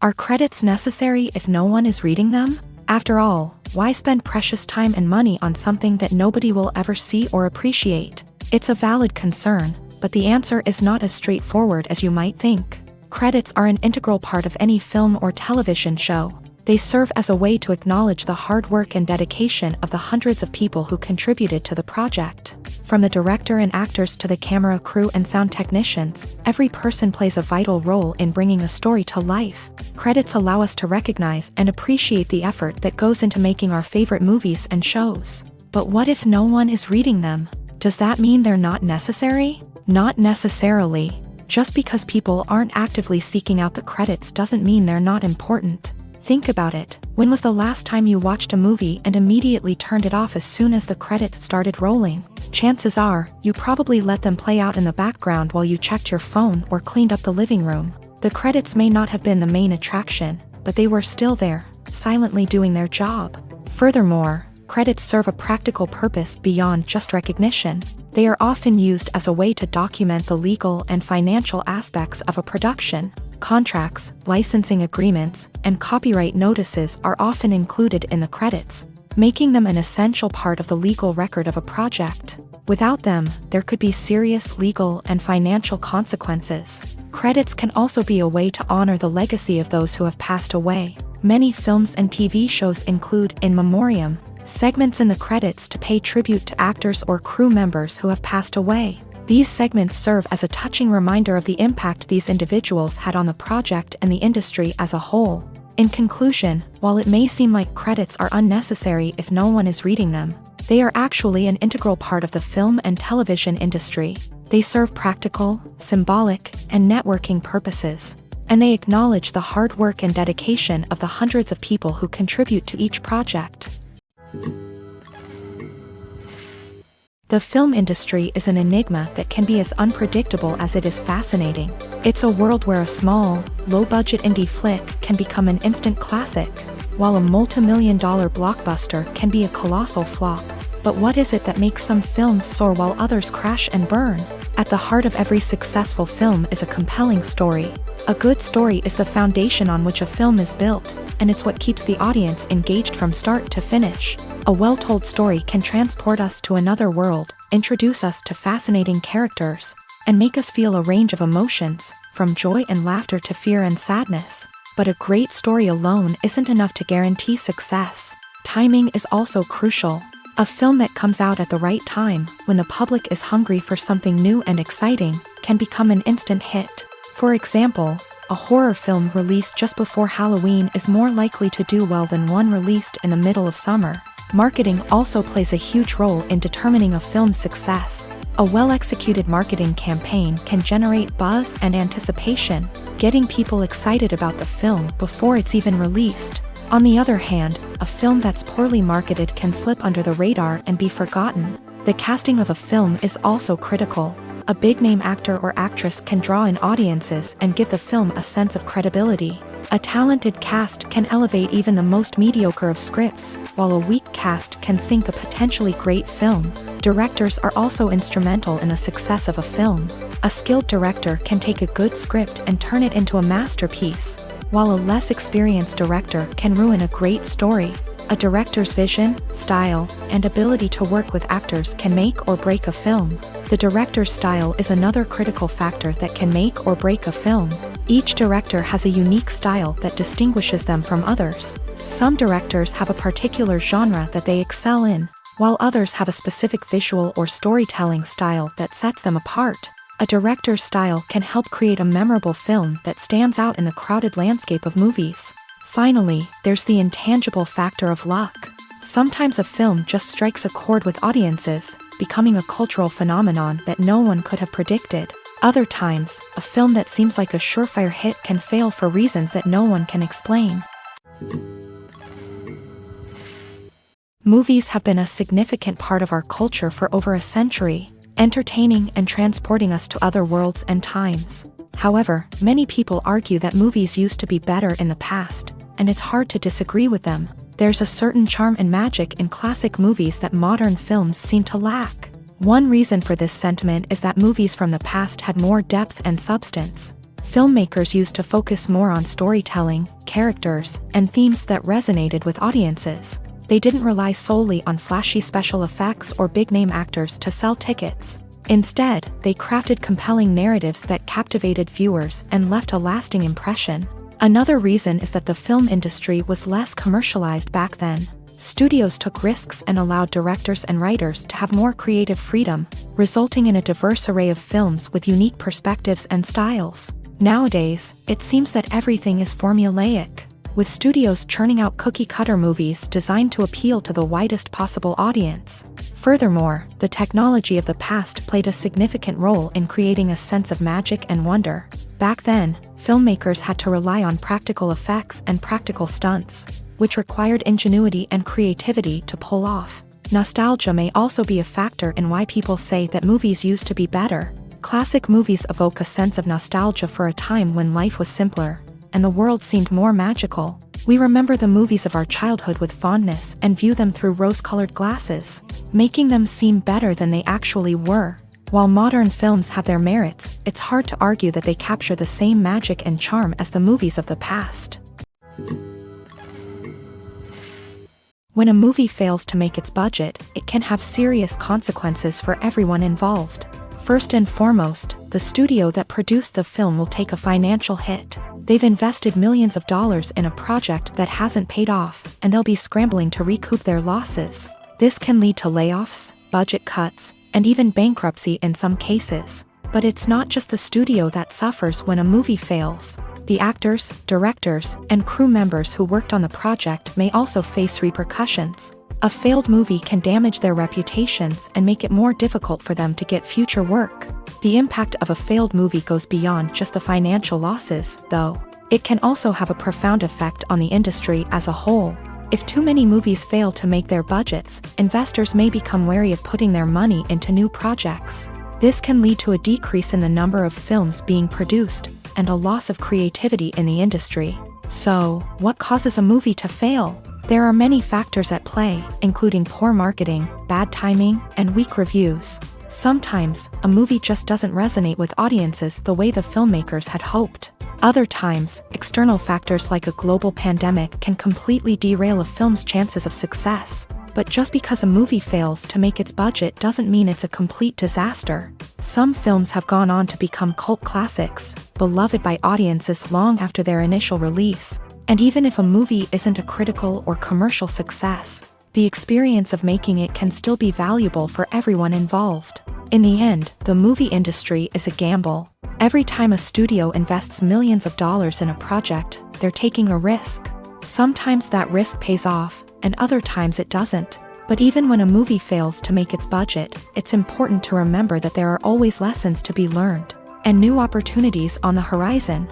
Are credits necessary if no one is reading them? After all, why spend precious time and money on something that nobody will ever see or appreciate? It's a valid concern, but the answer is not as straightforward as you might think. Credits are an integral part of any film or television show. They serve as a way to acknowledge the hard work and dedication of the hundreds of people who contributed to the project. From the director and actors to the camera crew and sound technicians, every person plays a vital role in bringing a story to life. Credits allow us to recognize and appreciate the effort that goes into making our favorite movies and shows. But what if no one is reading them? Does that mean they're not necessary? Not necessarily. Just because people aren't actively seeking out the credits doesn't mean they're not important. Think about it. When was the last time you watched a movie and immediately turned it off as soon as the credits started rolling? Chances are, you probably let them play out in the background while you checked your phone or cleaned up the living room. The credits may not have been the main attraction, but they were still there, silently doing their job. Furthermore, credits serve a practical purpose beyond just recognition. They are often used as a way to document the legal and financial aspects of a production. Contracts, licensing agreements, and copyright notices are often included in the credits, making them an essential part of the legal record of a project. Without them, there could be serious legal and financial consequences. Credits can also be a way to honor the legacy of those who have passed away. Many films and TV shows include in memoriam segments in the credits to pay tribute to actors or crew members who have passed away. These segments serve as a touching reminder of the impact these individuals had on the project and the industry as a whole. In conclusion, while it may seem like credits are unnecessary if no one is reading them, they are actually an integral part of the film and television industry. They serve practical, symbolic, and networking purposes, and they acknowledge the hard work and dedication of the hundreds of people who contribute to each project. The film industry is an enigma that can be as unpredictable as it is fascinating. It's a world where a small, low-budget indie flick can become an instant classic, while a multi-million-dollar blockbuster can be a colossal flop. But what is it that makes some films soar while others crash and burn? At the heart of every successful film is a compelling story. A good story is the foundation on which a film is built, and it's what keeps the audience engaged from start to finish. A well-told story can transport us to another world, introduce us to fascinating characters, and make us feel a range of emotions, from joy and laughter to fear and sadness. But a great story alone isn't enough to guarantee success. Timing is also crucial. A film that comes out at the right time, when the public is hungry for something new and exciting, can become an instant hit. For example, a horror film released just before Halloween is more likely to do well than one released in the middle of summer. Marketing also plays a huge role in determining a film's success. A well-executed marketing campaign can generate buzz and anticipation, getting people excited about the film before it's even released. On the other hand, a film that's poorly marketed can slip under the radar and be forgotten. The casting of a film is also critical. A big-name actor or actress can draw in audiences and give the film a sense of credibility. A talented cast can elevate even the most mediocre of scripts, while a weak cast can sink a potentially great film. Directors are also instrumental in the success of a film. A skilled director can take a good script and turn it into a masterpiece, while a less experienced director can ruin a great story. A director's vision, style, and ability to work with actors can make or break a film. The director's style is another critical factor that can make or break a film. Each director has a unique style that distinguishes them from others. Some directors have a particular genre that they excel in, while others have a specific visual or storytelling style that sets them apart. A director's style can help create a memorable film that stands out in the crowded landscape of movies. Finally, there's the intangible factor of luck. Sometimes a film just strikes a chord with audiences, becoming a cultural phenomenon that no one could have predicted. Other times, a film that seems like a surefire hit can fail for reasons that no one can explain. Movies have been a significant part of our culture for over a century, entertaining and transporting us to other worlds and times. However, many people argue that movies used to be better in the past, and it's hard to disagree with them. There's a certain charm and magic in classic movies that modern films seem to lack. One reason for this sentiment is that movies from the past had more depth and substance. Filmmakers used to focus more on storytelling, characters, and themes that resonated with audiences. They didn't rely solely on flashy special effects or big-name actors to sell tickets. Instead, they crafted compelling narratives that captivated viewers and left a lasting impression. Another reason is that the film industry was less commercialized back then. Studios took risks and allowed directors and writers to have more creative freedom, resulting in a diverse array of films with unique perspectives and styles. Nowadays, it seems that everything is formulaic, with studios churning out cookie-cutter movies designed to appeal to the widest possible audience. Furthermore, the technology of the past played a significant role in creating a sense of magic and wonder. Back then, filmmakers had to rely on practical effects and practical stunts, which required ingenuity and creativity to pull off. Nostalgia may also be a factor in why people say that movies used to be better. Classic movies evoke a sense of nostalgia for a time when life was simpler, and the world seemed more magical. We remember the movies of our childhood with fondness and view them through rose-colored glasses, making them seem better than they actually were. While modern films have their merits, it's hard to argue that they capture the same magic and charm as the movies of the past. When a movie fails to make its budget, it can have serious consequences for everyone involved. First and foremost, the studio that produced the film will take a financial hit. They've invested millions of dollars in a project that hasn't paid off, and they'll be scrambling to recoup their losses. This can lead to layoffs, budget cuts, and even bankruptcy in some cases. But it's not just the studio that suffers when a movie fails. The actors, directors, and crew members who worked on the project may also face repercussions. A failed movie can damage their reputations and make it more difficult for them to get future work. The impact of a failed movie goes beyond just the financial losses, though. It can also have a profound effect on the industry as a whole. If too many movies fail to make their budgets, investors may become wary of putting their money into new projects. This can lead to a decrease in the number of films being produced, and a loss of creativity in the industry. So, what causes a movie to fail? There are many factors at play, including poor marketing, bad timing, and weak reviews. Sometimes, a movie just doesn't resonate with audiences the way the filmmakers had hoped. Other times, external factors like a global pandemic can completely derail a film's chances of success. But just because a movie fails to make its budget doesn't mean it's a complete disaster. Some films have gone on to become cult classics, beloved by audiences long after their initial release. And even if a movie isn't a critical or commercial success, the experience of making it can still be valuable for everyone involved. In the end, the movie industry is a gamble. Every time a studio invests millions of dollars in a project, they're taking a risk. Sometimes that risk pays off, and other times it doesn't. But even when a movie fails to make its budget, it's important to remember that there are always lessons to be learned, and new opportunities on the horizon.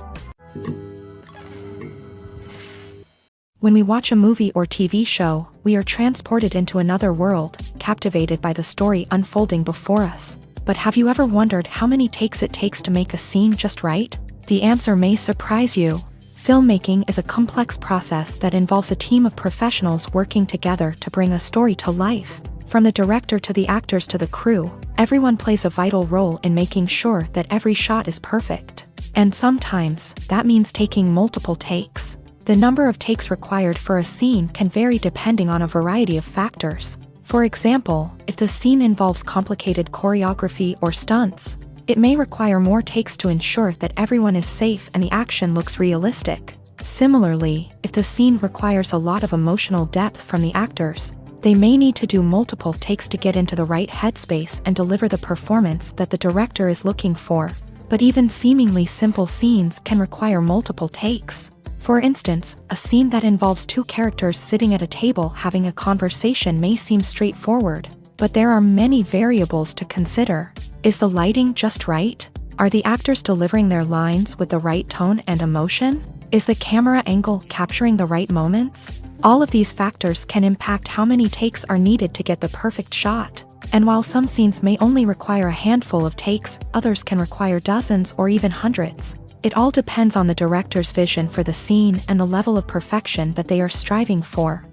When we watch a movie or TV show, we are transported into another world, captivated by the story unfolding before us. But have you ever wondered how many takes it takes to make a scene just right? The answer may surprise you. Filmmaking is a complex process that involves a team of professionals working together to bring a story to life. From the director to the actors to the crew, everyone plays a vital role in making sure that every shot is perfect. And sometimes, that means taking multiple takes. The number of takes required for a scene can vary depending on a variety of factors. For example, if the scene involves complicated choreography or stunts, it may require more takes to ensure that everyone is safe and the action looks realistic. Similarly, if the scene requires a lot of emotional depth from the actors, they may need to do multiple takes to get into the right headspace and deliver the performance that the director is looking for. But even seemingly simple scenes can require multiple takes. For instance, a scene that involves two characters sitting at a table having a conversation may seem straightforward, but there are many variables to consider. Is the lighting just right? Are the actors delivering their lines with the right tone and emotion? Is the camera angle capturing the right moments? All of these factors can impact how many takes are needed to get the perfect shot. And while some scenes may only require a handful of takes, others can require dozens or even hundreds. It all depends on the director's vision for the scene and the level of perfection that they are striving for.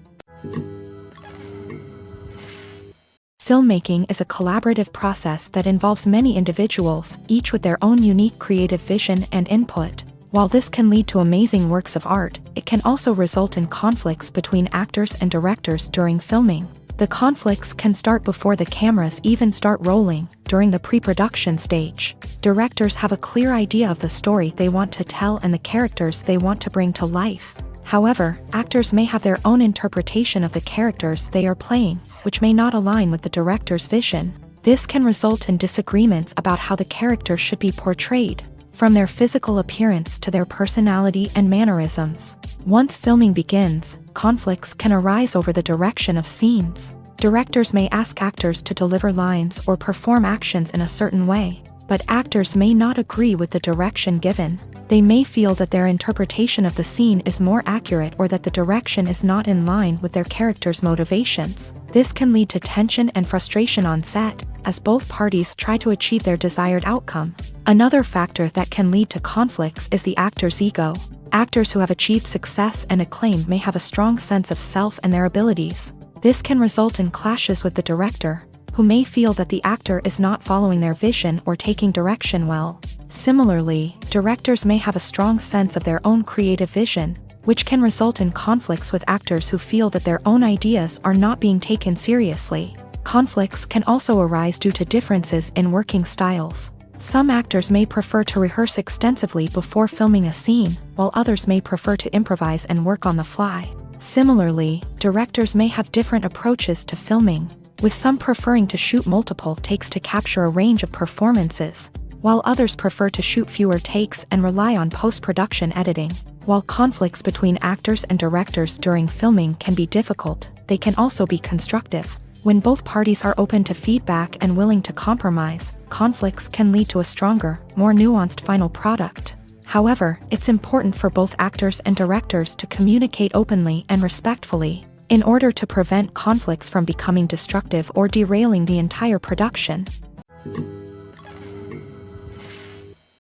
Filmmaking is a collaborative process that involves many individuals, each with their own unique creative vision and input. While this can lead to amazing works of art, it can also result in conflicts between actors and directors during filming. The conflicts can start before the cameras even start rolling, during the pre-production stage. Directors have a clear idea of the story they want to tell and the characters they want to bring to life. However, actors may have their own interpretation of the characters they are playing, which may not align with the director's vision. This can result in disagreements about how the character should be portrayed, from their physical appearance to their personality and mannerisms. Once filming begins, conflicts can arise over the direction of scenes. Directors may ask actors to deliver lines or perform actions in a certain way, but actors may not agree with the direction given. They may feel that their interpretation of the scene is more accurate or that the direction is not in line with their character's motivations. This can lead to tension and frustration on set, as both parties try to achieve their desired outcome. Another factor that can lead to conflicts is the actor's ego. Actors who have achieved success and acclaim may have a strong sense of self and their abilities. This can result in clashes with the director, who may feel that the actor is not following their vision or taking direction well. Similarly, directors may have a strong sense of their own creative vision, which can result in conflicts with actors who feel that their own ideas are not being taken seriously. Conflicts can also arise due to differences in working styles. Some actors may prefer to rehearse extensively before filming a scene, while others may prefer to improvise and work on the fly. Similarly, directors may have different approaches to filming. with some preferring to shoot multiple takes to capture a range of performances, while others prefer to shoot fewer takes and rely on post-production editing. While conflicts between actors and directors during filming can be difficult, they can also be constructive. When both parties are open to feedback and willing to compromise, conflicts can lead to a stronger, more nuanced final product. However, it's important for both actors and directors to communicate openly and respectfully, in order to prevent conflicts from becoming destructive or derailing the entire production.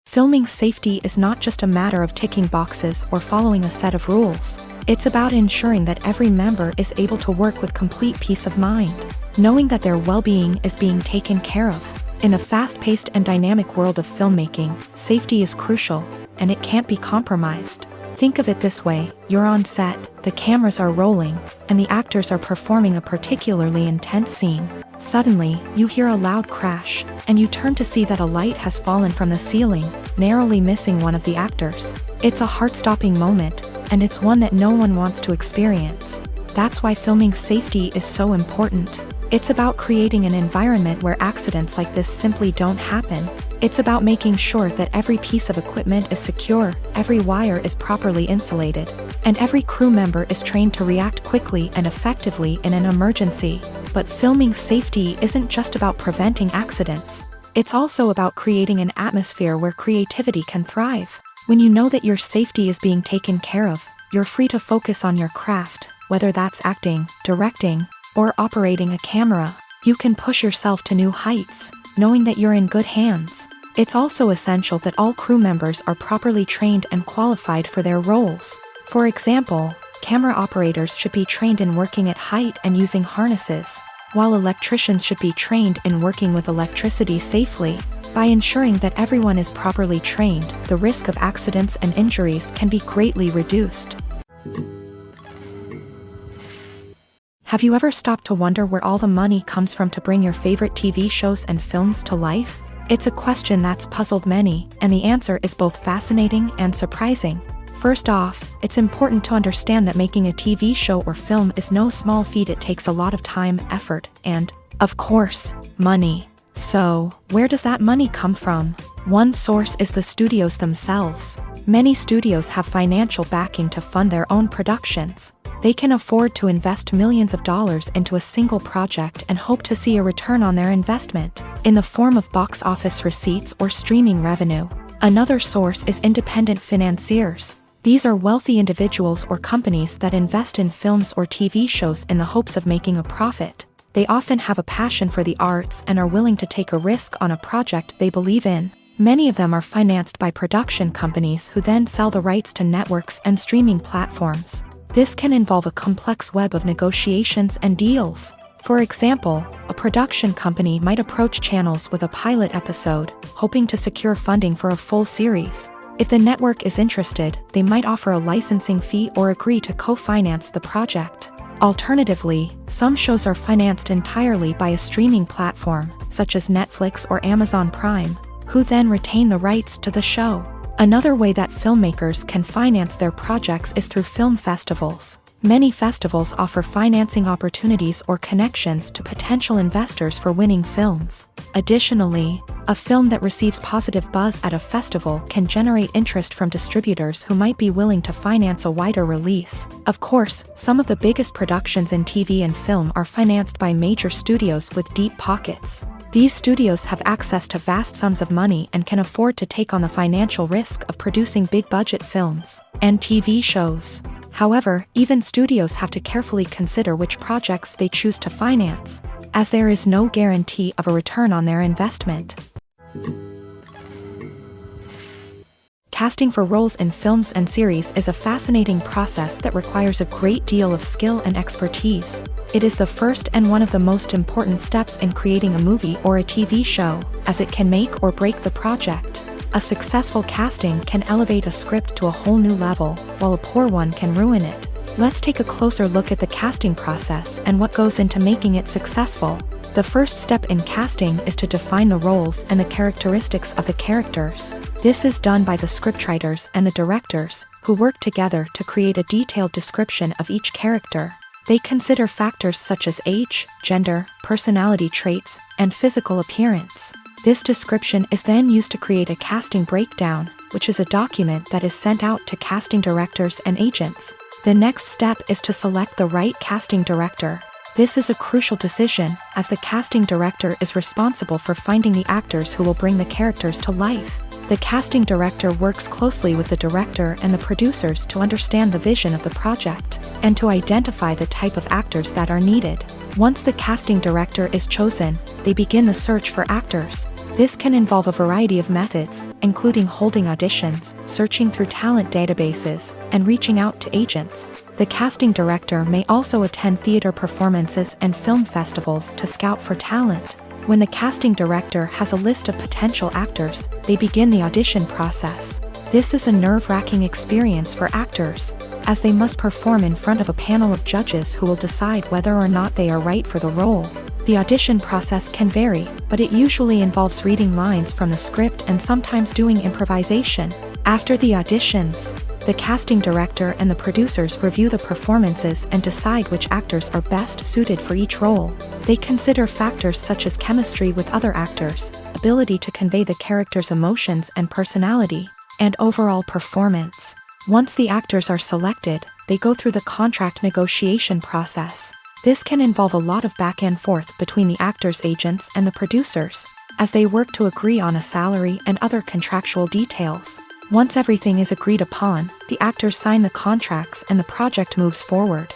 Filming safety is not just a matter of ticking boxes or following a set of rules. It's about ensuring that every member is able to work with complete peace of mind, knowing that their well-being is being taken care of. In a fast-paced and dynamic world of filmmaking, safety is crucial, and it can't be compromised. Think of it this way: you're on set, the cameras are rolling, and the actors are performing a particularly intense scene. Suddenly, you hear a loud crash, and you turn to see that a light has fallen from the ceiling, narrowly missing one of the actors. It's a heart-stopping moment, and it's one that no one wants to experience. That's why filming safety is so important. It's about creating an environment where accidents like this simply don't happen. It's about making sure that every piece of equipment is secure, every wire is properly insulated, and every crew member is trained to react quickly and effectively in an emergency. But filming safety isn't just about preventing accidents. It's also about creating an atmosphere where creativity can thrive. When you know that your safety is being taken care of, you're free to focus on your craft, whether that's acting, directing, or operating a camera. You can push yourself to new heights, knowing that you're in good hands. It's also essential that all crew members are properly trained and qualified for their roles. For example, camera operators should be trained in working at height and using harnesses, while electricians should be trained in working with electricity safely. By ensuring that everyone is properly trained, the risk of accidents and injuries can be greatly reduced. Have you ever stopped to wonder where all the money comes from to bring your favorite TV shows and films to life? It's a question that's puzzled many, and the answer is both fascinating and surprising. First off, it's important to understand that making a TV show or film is no small feat. It takes a lot of time, effort, and, of course, money. So, where does that money come from? One source is the studios themselves. Many studios have financial backing to fund their own productions. They can afford to invest millions of dollars into a single project and hope to see a return on their investment, in the form of box office receipts or streaming revenue. Another source is independent financiers. These are wealthy individuals or companies that invest in films or TV shows in the hopes of making a profit. They often have a passion for the arts and are willing to take a risk on a project they believe in. Many of them are financed by production companies who then sell the rights to networks and streaming platforms. This can involve a complex web of negotiations and deals. For example, a production company might approach channels with a pilot episode, hoping to secure funding for a full series. If the network is interested, they might offer a licensing fee or agree to co-finance the project. Alternatively, some shows are financed entirely by a streaming platform, such as Netflix or Amazon Prime, who then retain the rights to the show. Another way that filmmakers can finance their projects is through film festivals. Many festivals offer financing opportunities or connections to potential investors for winning films. Additionally, a film that receives positive buzz at a festival can generate interest from distributors who might be willing to finance a wider release. Of course, some of the biggest productions in TV and film are financed by major studios with deep pockets. These studios have access to vast sums of money and can afford to take on the financial risk of producing big-budget films and TV shows. However, even studios have to carefully consider which projects they choose to finance, as there is no guarantee of a return on their investment. Casting for roles in films and series is a fascinating process that requires a great deal of skill and expertise. It is the first and one of the most important steps in creating a movie or a TV show, as it can make or break the project. A successful casting can elevate a script to a whole new level, while a poor one can ruin it. Let's take a closer look at the casting process and what goes into making it successful. The first step in casting is to define the roles and the characteristics of the characters. This is done by the scriptwriters and the directors, who work together to create a detailed description of each character. They consider factors such as age, gender, personality traits, and physical appearance. This description is then used to create a casting breakdown, which is a document that is sent out to casting directors and agents. The next step is to select the right casting director. This is a crucial decision, as the casting director is responsible for finding the actors who will bring the characters to life. The casting director works closely with the director and the producers to understand the vision of the project, and to identify the type of actors that are needed. Once the casting director is chosen, they begin the search for actors. This can involve a variety of methods, including holding auditions, searching through talent databases, and reaching out to agents. The casting director may also attend theater performances and film festivals to scout for talent. When the casting director has a list of potential actors, they begin the audition process. This is a nerve-wracking experience for actors, as they must perform in front of a panel of judges who will decide whether or not they are right for the role. The audition process can vary, but it usually involves reading lines from the script and sometimes doing improvisation. After the auditions, the casting director and the producers review the performances and decide which actors are best suited for each role. They consider factors such as chemistry with other actors, ability to convey the character's emotions and personality, and overall performance. Once the actors are selected, they go through the contract negotiation process. This can involve a lot of back and forth between the actors' agents and the producers, as they work to agree on a salary and other contractual details. Once everything is agreed upon, the actors sign the contracts and the project moves forward.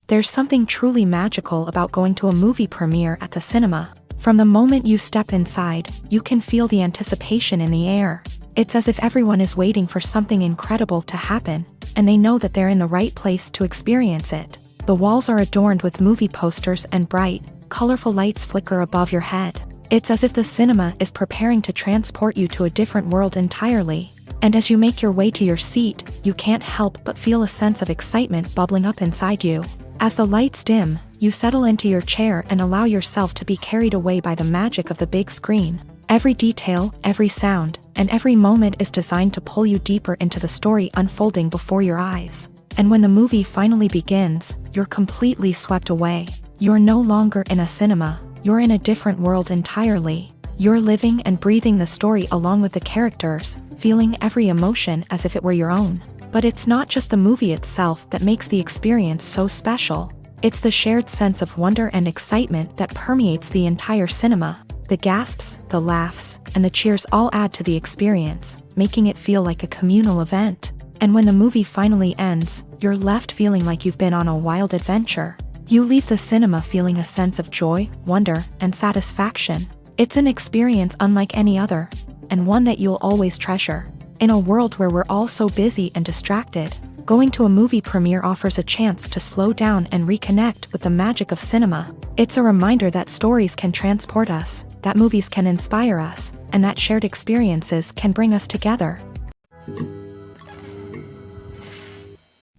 There's something truly magical about going to a movie premiere at the cinema. From the moment you step inside, you can feel the anticipation in the air. It's as if everyone is waiting for something incredible to happen, and they know that they're in the right place to experience it. The walls are adorned with movie posters and bright, colorful lights flicker above your head. It's as if the cinema is preparing to transport you to a different world entirely. And as you make your way to your seat, you can't help but feel a sense of excitement bubbling up inside you. As the lights dim, you settle into your chair and allow yourself to be carried away by the magic of the big screen. Every detail, every sound, and every moment is designed to pull you deeper into the story unfolding before your eyes. And when the movie finally begins, you're completely swept away. You're no longer in a cinema, you're in a different world entirely. You're living and breathing the story along with the characters, feeling every emotion as if it were your own. But it's not just the movie itself that makes the experience so special. It's the shared sense of wonder and excitement that permeates the entire cinema. The gasps, the laughs, and the cheers all add to the experience, making it feel like a communal event. And when the movie finally ends, you're left feeling like you've been on a wild adventure. You leave the cinema feeling a sense of joy, wonder, and satisfaction. It's an experience unlike any other, and one that you'll always treasure. In a world where we're all so busy and distracted, going to a movie premiere offers a chance to slow down and reconnect with the magic of cinema. It's a reminder that stories can transport us, that movies can inspire us, and that shared experiences can bring us together.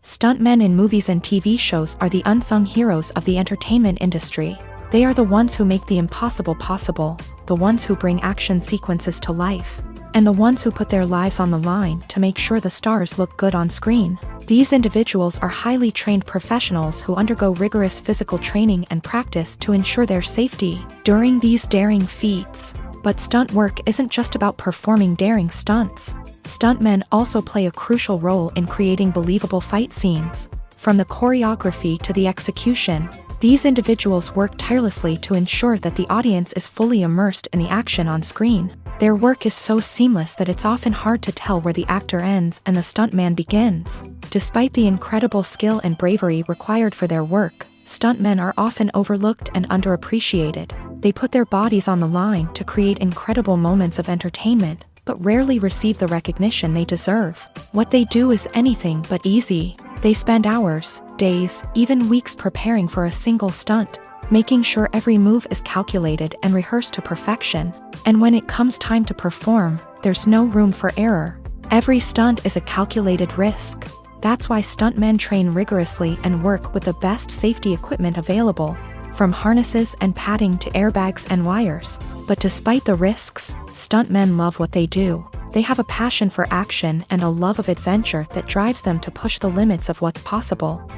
Stuntmen in movies and TV shows are the unsung heroes of the entertainment industry. They are the ones who make the impossible possible, the ones who bring action sequences to life, and the ones who put their lives on the line to make sure the stars look good on screen. These individuals are highly trained professionals who undergo rigorous physical training and practice to ensure their safety during these daring feats. But stunt work isn't just about performing daring stunts. Stuntmen also play a crucial role in creating believable fight scenes. From the choreography to the execution, these individuals work tirelessly to ensure that the audience is fully immersed in the action on screen. Their work is so seamless that it's often hard to tell where the actor ends and the stuntman begins. Despite the incredible skill and bravery required for their work, stuntmen are often overlooked and underappreciated. They put their bodies on the line to create incredible moments of entertainment, but rarely receive the recognition they deserve. What they do is anything but easy. They spend hours, days, even weeks preparing for a single stunt, making sure every move is calculated and rehearsed to perfection. And when it comes time to perform, there's no room for error. Every stunt is a calculated risk. That's why stuntmen train rigorously and work with the best safety equipment available, from harnesses and padding to airbags and wires. But despite the risks, stuntmen love what they do. They have a passion for action and a love of adventure that drives them to push the limits of what's possible.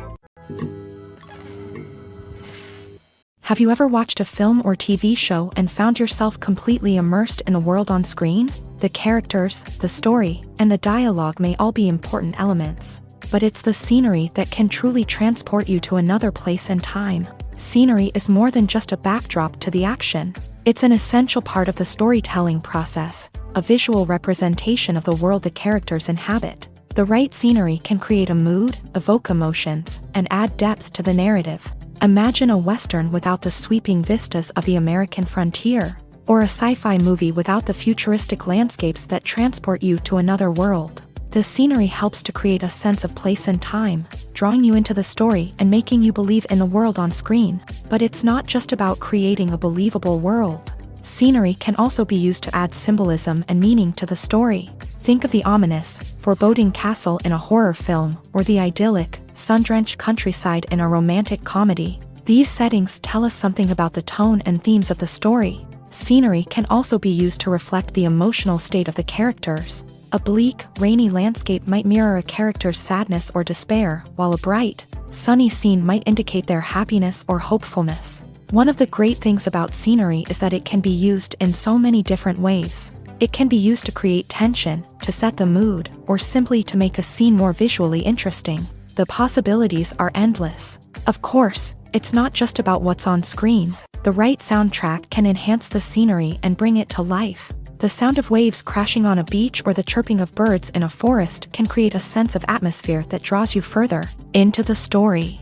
Have you ever watched a film or TV show and found yourself completely immersed in the world on screen? The characters, the story, and the dialogue may all be important elements, but it's the scenery that can truly transport you to another place and time. Scenery is more than just a backdrop to the action. It's an essential part of the storytelling process, a visual representation of the world the characters inhabit. The right scenery can create a mood, evoke emotions, and add depth to the narrative. Imagine a Western without the sweeping vistas of the American frontier, or a sci-fi movie without the futuristic landscapes that transport you to another world. The scenery helps to create a sense of place and time, drawing you into the story and making you believe in the world on screen. But it's not just about creating a believable world. Scenery can also be used to add symbolism and meaning to the story. Think of the ominous, foreboding castle in a horror film, or the idyllic, sun-drenched countryside in a romantic comedy. These settings tell us something about the tone and themes of the story. Scenery can also be used to reflect the emotional state of the characters. A bleak, rainy landscape might mirror a character's sadness or despair, while a bright, sunny scene might indicate their happiness or hopefulness. One of the great things about scenery is that it can be used in so many different ways. It can be used to create tension, to set the mood, or simply to make a scene more visually interesting. The possibilities are endless. Of course, it's not just about what's on screen. The right soundtrack can enhance the scenery and bring it to life. The sound of waves crashing on a beach or the chirping of birds in a forest can create a sense of atmosphere that draws you further into the story.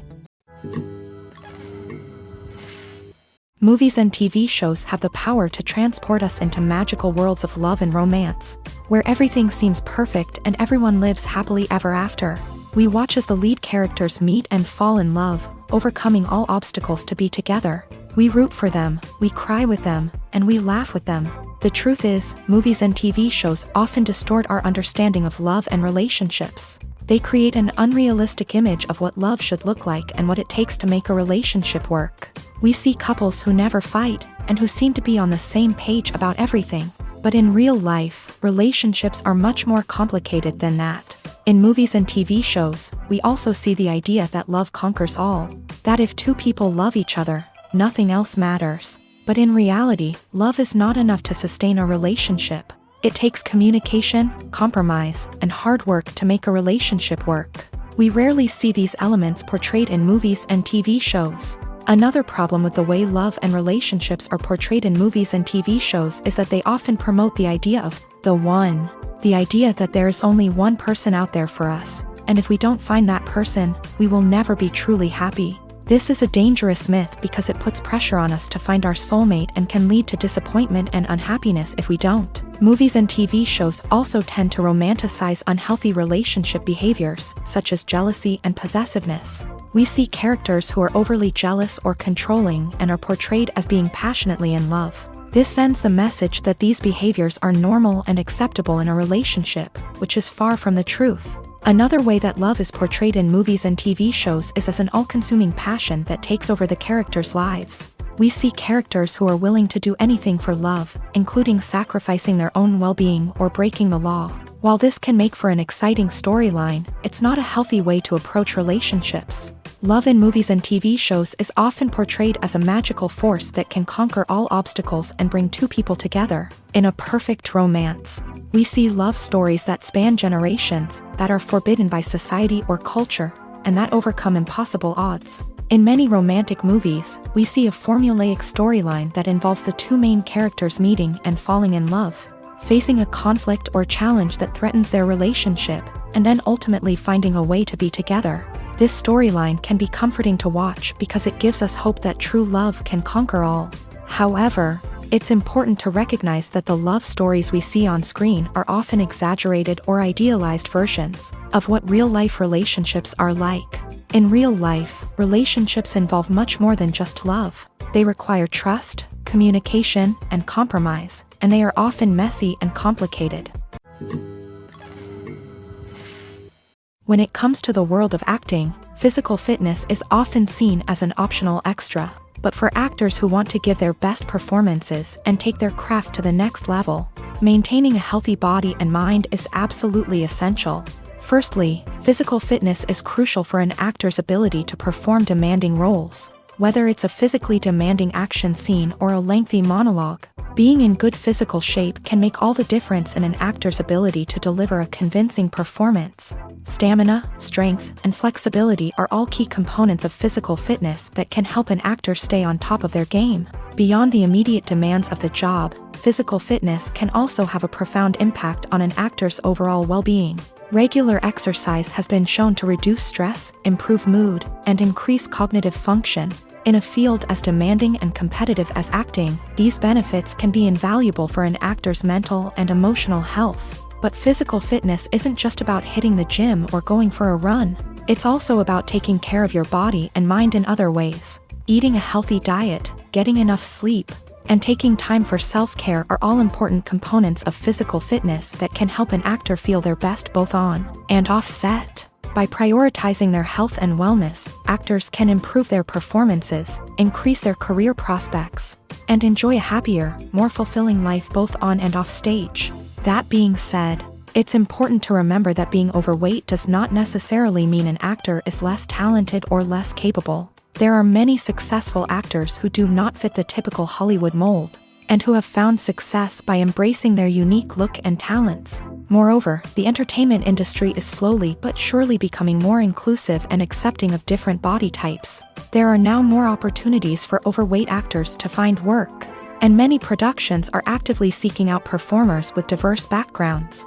Movies and TV shows have the power to transport us into magical worlds of love and romance, where everything seems perfect and everyone lives happily ever after. We watch as the lead characters meet and fall in love, overcoming all obstacles to be together. We root for them, we cry with them, and we laugh with them. The truth is, movies and TV shows often distort our understanding of love and relationships. They create an unrealistic image of what love should look like and what it takes to make a relationship work. We see couples who never fight, and who seem to be on the same page about everything. But in real life, relationships are much more complicated than that. In movies and TV shows, we also see the idea that love conquers all. That if two people love each other, nothing else matters. But in reality, love is not enough to sustain a relationship. It takes communication, compromise, and hard work to make a relationship work. We rarely see these elements portrayed in movies and TV shows. Another problem with the way love and relationships are portrayed in movies and TV shows is that they often promote the idea of the one. The idea that there is only one person out there for us, and if we don't find that person, we will never be truly happy. This is a dangerous myth because it puts pressure on us to find our soulmate and can lead to disappointment and unhappiness if we don't. Movies and TV shows also tend to romanticize unhealthy relationship behaviors, such as jealousy and possessiveness. We see characters who are overly jealous or controlling and are portrayed as being passionately in love. This sends the message that these behaviors are normal and acceptable in a relationship, which is far from the truth. Another way that love is portrayed in movies and TV shows is as an all-consuming passion that takes over the characters' lives. We see characters who are willing to do anything for love, including sacrificing their own well-being or breaking the law. While this can make for an exciting storyline, it's not a healthy way to approach relationships. Love in movies and TV shows is often portrayed as a magical force that can conquer all obstacles and bring two people together in a perfect romance. We see love stories that span generations, that are forbidden by society or culture, and that overcome impossible odds. In many romantic movies, we see a formulaic storyline that involves the two main characters meeting and falling in love, facing a conflict or challenge that threatens their relationship, and then ultimately finding a way to be together. This storyline can be comforting to watch because it gives us hope that true love can conquer all. However, it's important to recognize that the love stories we see on screen are often exaggerated or idealized versions of what real-life relationships are like. In real life, relationships involve much more than just love. They require trust, communication, and compromise, and they are often messy and complicated. When it comes to the world of acting, physical fitness is often seen as an optional extra. But for actors who want to give their best performances and take their craft to the next level, Maintaining a healthy body and mind is absolutely essential. Firstly, physical fitness is crucial for an actor's ability to perform demanding roles. Whether it's a physically demanding action scene or a lengthy monologue, being in good physical shape can make all the difference in an actor's ability to deliver a convincing performance. Stamina, strength, and flexibility are all key components of physical fitness that can help an actor stay on top of their game. Beyond the immediate demands of the job, physical fitness can also have a profound impact on an actor's overall well-being. Regular exercise has been shown to reduce stress, improve mood, and increase cognitive function. In a field as demanding and competitive as acting, these benefits can be invaluable for an actor's mental and emotional health. But physical fitness isn't just about hitting the gym or going for a run. It's also about taking care of your body and mind in other ways. Eating a healthy diet, getting enough sleep, and taking time for self-care are all important components of physical fitness that can help an actor feel their best both on and off set. By prioritizing their health and wellness, actors can improve their performances, increase their career prospects, and enjoy a happier, more fulfilling life both on and off stage. That being said, it's important to remember that being overweight does not necessarily mean an actor is less talented or less capable. There are many successful actors who do not fit the typical Hollywood mold, and who have found success by embracing their unique look and talents. Moreover, the entertainment industry is slowly but surely becoming more inclusive and accepting of different body types. There are now more opportunities for overweight actors to find work, and many productions are actively seeking out performers with diverse backgrounds.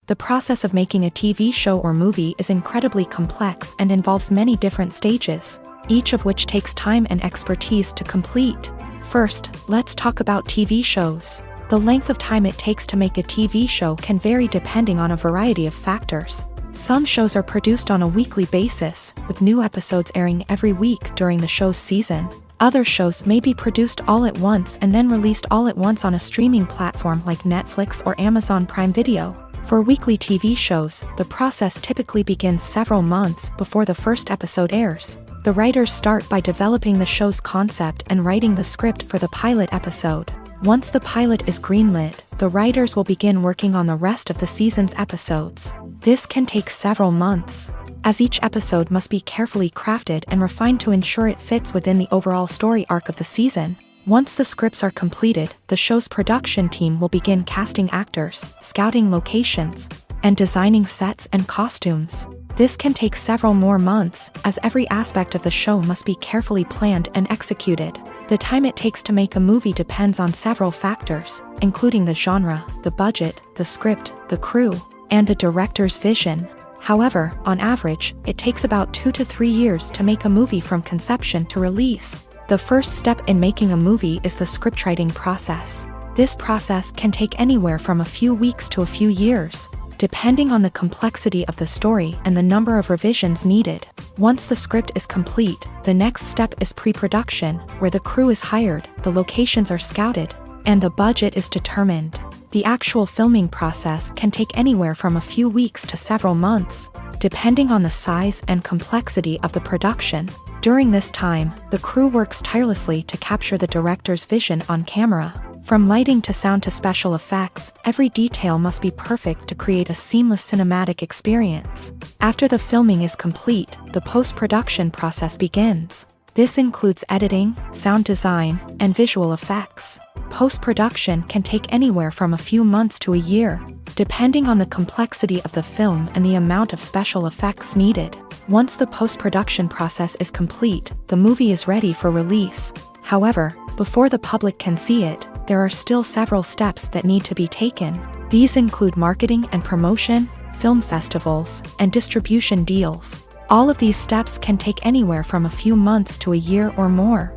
The process of making a TV show or movie is incredibly complex and involves many different stages, each of which takes time and expertise to complete. First, let's talk about TV shows. The length of time it takes to make a TV show can vary depending on a variety of factors. Some shows are produced on a weekly basis, with new episodes airing every week during the show's season. Other shows may be produced all at once and then released all at once on a streaming platform like Netflix or Amazon Prime Video. For weekly TV shows, the process typically begins several months before the first episode airs. The writers start by developing the show's concept and writing the script for the pilot episode. Once the pilot is greenlit, the writers will begin working on the rest of the season's episodes. This can take several months, as each episode must be carefully crafted and refined to ensure it fits within the overall story arc of the season. Once the scripts are completed, the show's production team will begin casting actors, scouting locations, and designing sets and costumes. This can take several more months, as every aspect of the show must be carefully planned and executed. The time it takes to make a movie depends on several factors, including the genre, the budget, the script, the crew, and the director's vision. However, on average, it takes about 2 to 3 years to make a movie from conception to release. The first step in making a movie is the scriptwriting process. This process can take anywhere from a few weeks to a few years, depending on the complexity of the story and the number of revisions needed. Once the script is complete, the next step is pre-production, where the crew is hired, the locations are scouted, and the budget is determined. The actual filming process can take anywhere from a few weeks to several months, depending on the size and complexity of the production. During this time, the crew works tirelessly to capture the director's vision on camera. From lighting to sound to special effects, every detail must be perfect to create a seamless cinematic experience. After the filming is complete, the post-production process begins. This includes editing, sound design, and visual effects. Post-production can take anywhere from a few months to a year, depending on the complexity of the film and the amount of special effects needed. Once the post-production process is complete, the movie is ready for release. However, before the public can see it, there are still several steps that need to be taken. These include marketing and promotion, film festivals, and distribution deals. All of these steps can take anywhere from a few months to a year or more.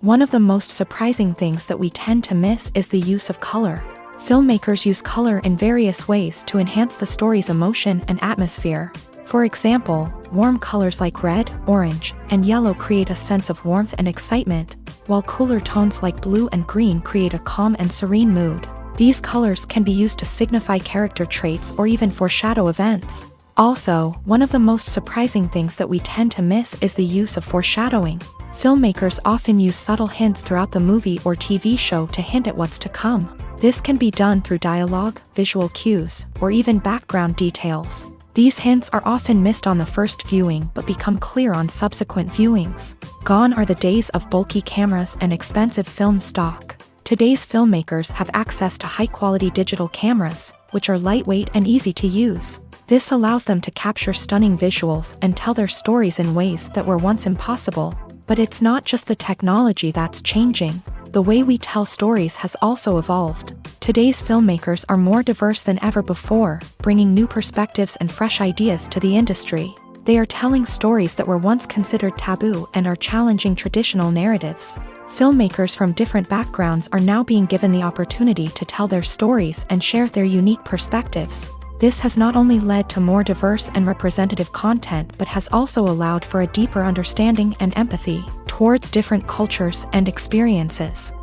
One of the most surprising things that we tend to miss is the use of color. Filmmakers use color in various ways to enhance the story's emotion and atmosphere. For example, warm colors like red, orange, and yellow create a sense of warmth and excitement, while cooler tones like blue and green create a calm and serene mood. These colors can be used to signify character traits or even foreshadow events. Also, one of the most surprising things that we tend to miss is the use of foreshadowing. Filmmakers often use subtle hints throughout the movie or TV show to hint at what's to come. This can be done through dialogue, visual cues, or even background details. These hints are often missed on the first viewing but become clear on subsequent viewings. Gone are the days of bulky cameras and expensive film stock. Today's filmmakers have access to high-quality digital cameras, which are lightweight and easy to use. This allows them to capture stunning visuals and tell their stories in ways that were once impossible. But it's not just the technology that's changing. The way we tell stories has also evolved. Today's filmmakers are more diverse than ever before, bringing new perspectives and fresh ideas to the industry. They are telling stories that were once considered taboo and are challenging traditional narratives. Filmmakers from different backgrounds are now being given the opportunity to tell their stories and share their unique perspectives. This has not only led to more diverse and representative content but has also allowed for a deeper understanding and empathy towards different cultures and experiences.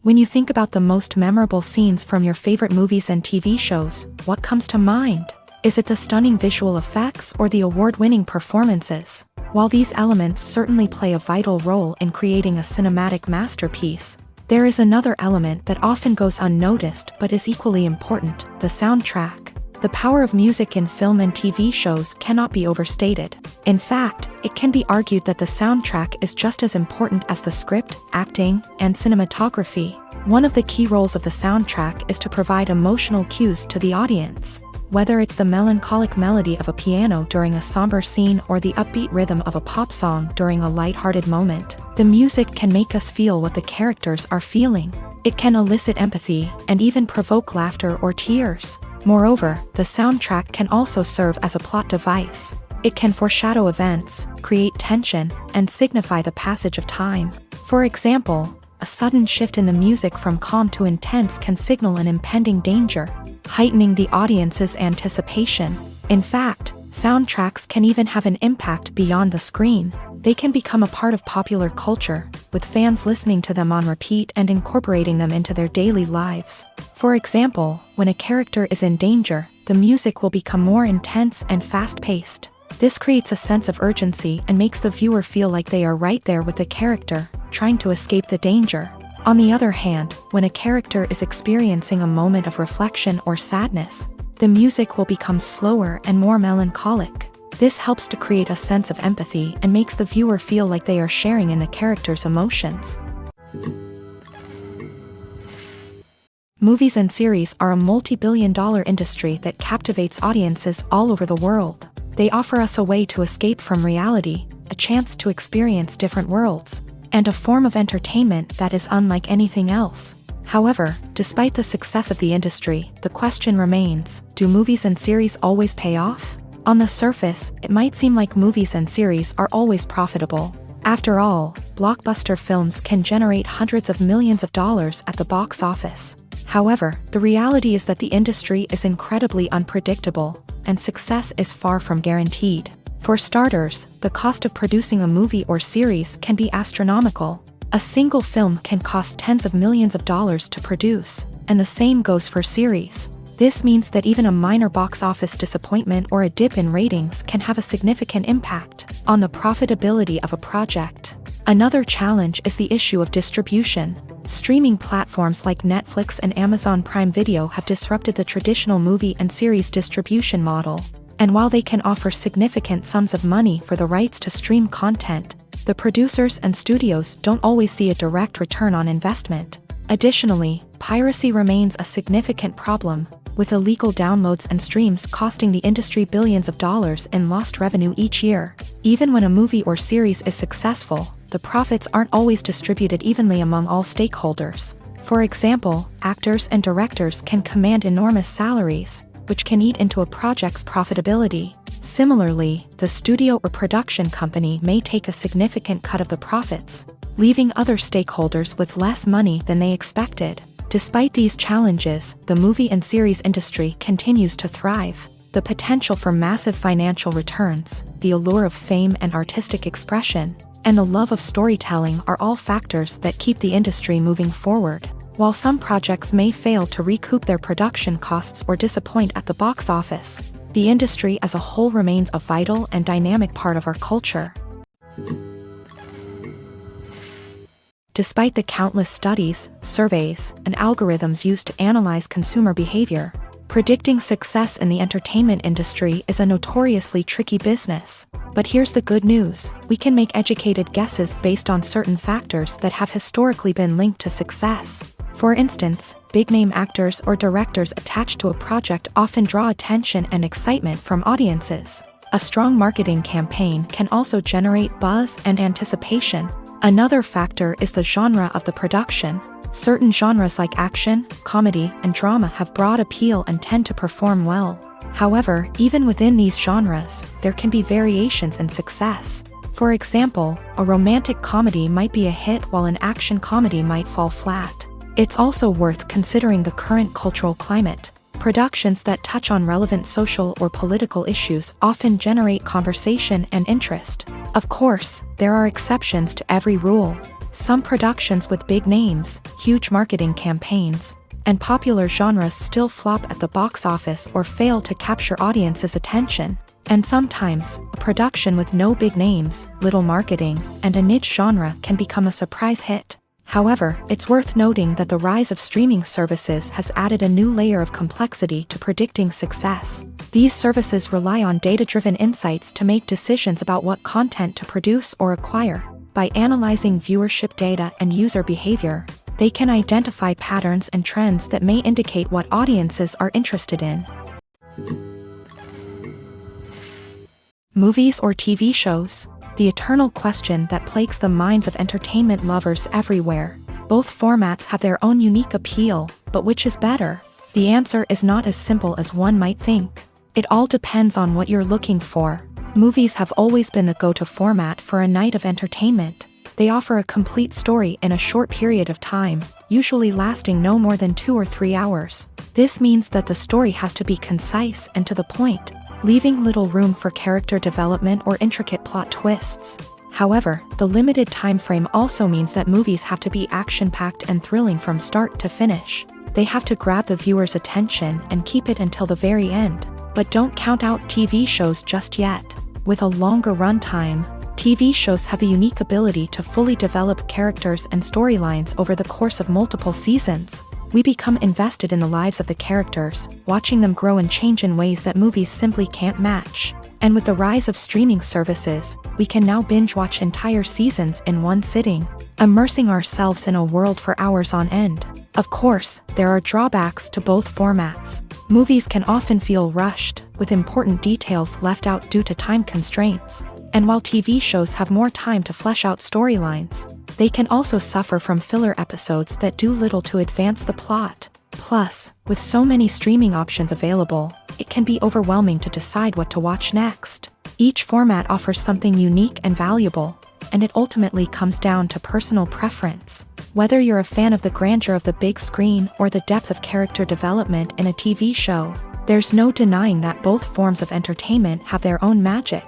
When you think about the most memorable scenes from your favorite movies and TV shows, what comes to mind? Is it the stunning visual effects or the award-winning performances? While these elements certainly play a vital role in creating a cinematic masterpiece, there is another element that often goes unnoticed but is equally important: the soundtrack. The power of music in film and TV shows cannot be overstated. In fact, it can be argued that the soundtrack is just as important as the script, acting, and cinematography. One of the key roles of the soundtrack is to provide emotional cues to the audience. Whether it's the melancholic melody of a piano during a somber scene or the upbeat rhythm of a pop song during a lighthearted moment, the music can make us feel what the characters are feeling. It can elicit empathy and even provoke laughter or tears. Moreover, the soundtrack can also serve as a plot device. It can foreshadow events, create tension, and signify the passage of time. For example, a sudden shift in the music from calm to intense can signal an impending danger, heightening the audience's anticipation. In fact, soundtracks can even have an impact beyond the screen. They can become a part of popular culture, with fans listening to them on repeat and incorporating them into their daily lives. For example, when a character is in danger, the music will become more intense and fast-paced. This creates a sense of urgency and makes the viewer feel like they are right there with the character, trying to escape the danger. On the other hand, when a character is experiencing a moment of reflection or sadness, the music will become slower and more melancholic. This helps to create a sense of empathy and makes the viewer feel like they are sharing in the character's emotions. Movies and series are a multi-billion-dollar industry that captivates audiences all over the world. They offer us a way to escape from reality, a chance to experience different worlds, and a form of entertainment that is unlike anything else. However, despite the success of the industry, the question remains: do movies and series always pay off? On the surface, it might seem like movies and series are always profitable. After all, blockbuster films can generate hundreds of millions of dollars at the box office. However, the reality is that the industry is incredibly unpredictable, and success is far from guaranteed. For starters, the cost of producing a movie or series can be astronomical. A single film can cost tens of millions of dollars to produce, and the same goes for series. This means that even a minor box office disappointment or a dip in ratings can have a significant impact on the profitability of a project. Another challenge is the issue of distribution. Streaming platforms like Netflix and Amazon Prime Video have disrupted the traditional movie and series distribution model. And while they can offer significant sums of money for the rights to stream content, the producers and studios don't always see a direct return on investment. Additionally, piracy remains a significant problem, with illegal downloads and streams costing the industry billions of dollars in lost revenue each year. Even when a movie or series is successful, the profits aren't always distributed evenly among all stakeholders. For example, actors and directors can command enormous salaries, which can eat into a project's profitability. Similarly, the studio or production company may take a significant cut of the profits, leaving other stakeholders with less money than they expected. Despite these challenges, the movie and series industry continues to thrive. The potential for massive financial returns, the allure of fame and artistic expression, and the love of storytelling are all factors that keep the industry moving forward. While some projects may fail to recoup their production costs or disappoint at the box office, the industry as a whole remains a vital and dynamic part of our culture. Despite the countless studies, surveys, and algorithms used to analyze consumer behavior, predicting success in the entertainment industry is a notoriously tricky business. But here's the good news: we can make educated guesses based on certain factors that have historically been linked to success. For instance, big-name actors or directors attached to a project often draw attention and excitement from audiences. A strong marketing campaign can also generate buzz and anticipation. Another factor is the genre of the production. Certain genres like action, comedy, and drama have broad appeal and tend to perform well. However, even within these genres, there can be variations in success. For example, a romantic comedy might be a hit while an action comedy might fall flat. It's also worth considering the current cultural climate. Productions that touch on relevant social or political issues often generate conversation and interest. Of course, there are exceptions to every rule. Some productions with big names, huge marketing campaigns, and popular genres still flop at the box office or fail to capture audiences' attention. And sometimes, a production with no big names, little marketing, and a niche genre can become a surprise hit. However, it's worth noting that the rise of streaming services has added a new layer of complexity to predicting success. These services rely on data-driven insights to make decisions about what content to produce or acquire. By analyzing viewership data and user behavior, they can identify patterns and trends that may indicate what audiences are interested in. Movies or TV shows? The eternal question that plagues the minds of entertainment lovers everywhere. Both formats have their own unique appeal, but which is better? The answer is not as simple as one might think. It all depends on what you're looking for. Movies have always been the go-to format for a night of entertainment. They offer a complete story in a short period of time, usually lasting no more than 2 or 3 hours. This means that the story has to be concise and to the point, leaving little room for character development or intricate plot twists. However, the limited time frame also means that movies have to be action-packed and thrilling from start to finish. They have to grab the viewer's attention and keep it until the very end. But don't count out TV shows just yet. With a longer runtime, TV shows have the unique ability to fully develop characters and storylines over the course of multiple seasons. We become invested in the lives of the characters, watching them grow and change in ways that movies simply can't match. And with the rise of streaming services, we can now binge-watch entire seasons in one sitting, immersing ourselves in a world for hours on end. Of course, there are drawbacks to both formats. Movies can often feel rushed, with important details left out due to time constraints. And while TV shows have more time to flesh out storylines, they can also suffer from filler episodes that do little to advance the plot. Plus, with so many streaming options available, it can be overwhelming to decide what to watch next. Each format offers something unique and valuable, and it ultimately comes down to personal preference. Whether you're a fan of the grandeur of the big screen or the depth of character development in a TV show, there's no denying that both forms of entertainment have their own magic.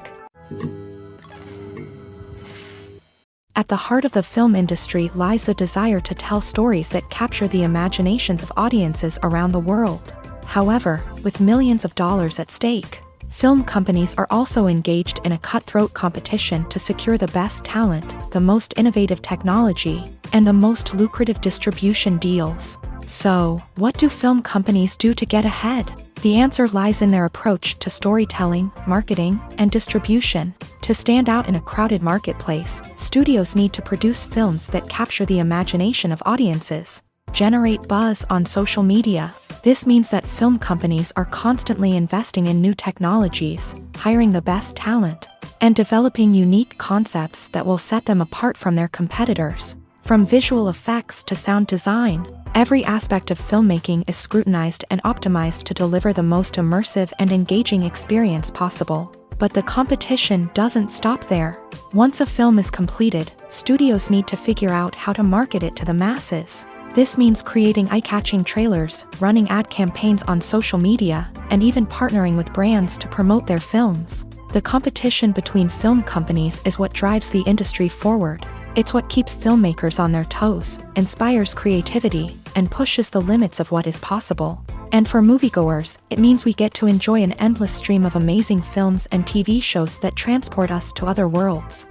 At the heart of the film industry lies the desire to tell stories that capture the imaginations of audiences around the world. However, with millions of dollars at stake, film companies are also engaged in a cutthroat competition to secure the best talent, the most innovative technology, and the most lucrative distribution deals. So, what do film companies do to get ahead? The answer lies in their approach to storytelling, marketing, and distribution. To stand out in a crowded marketplace, studios need to produce films that capture the imagination of audiences, generate buzz on social media. This means that film companies are constantly investing in new technologies, hiring the best talent, and developing unique concepts that will set them apart from their competitors. From visual effects to sound design, every aspect of filmmaking is scrutinized and optimized to deliver the most immersive and engaging experience possible. But the competition doesn't stop there. Once a film is completed, studios need to figure out how to market it to the masses. This means creating eye-catching trailers, running ad campaigns on social media, and even partnering with brands to promote their films. The competition between film companies is what drives the industry forward. It's what keeps filmmakers on their toes, inspires creativity, and pushes the limits of what is possible. And for moviegoers, it means we get to enjoy an endless stream of amazing films and TV shows that transport us to other worlds.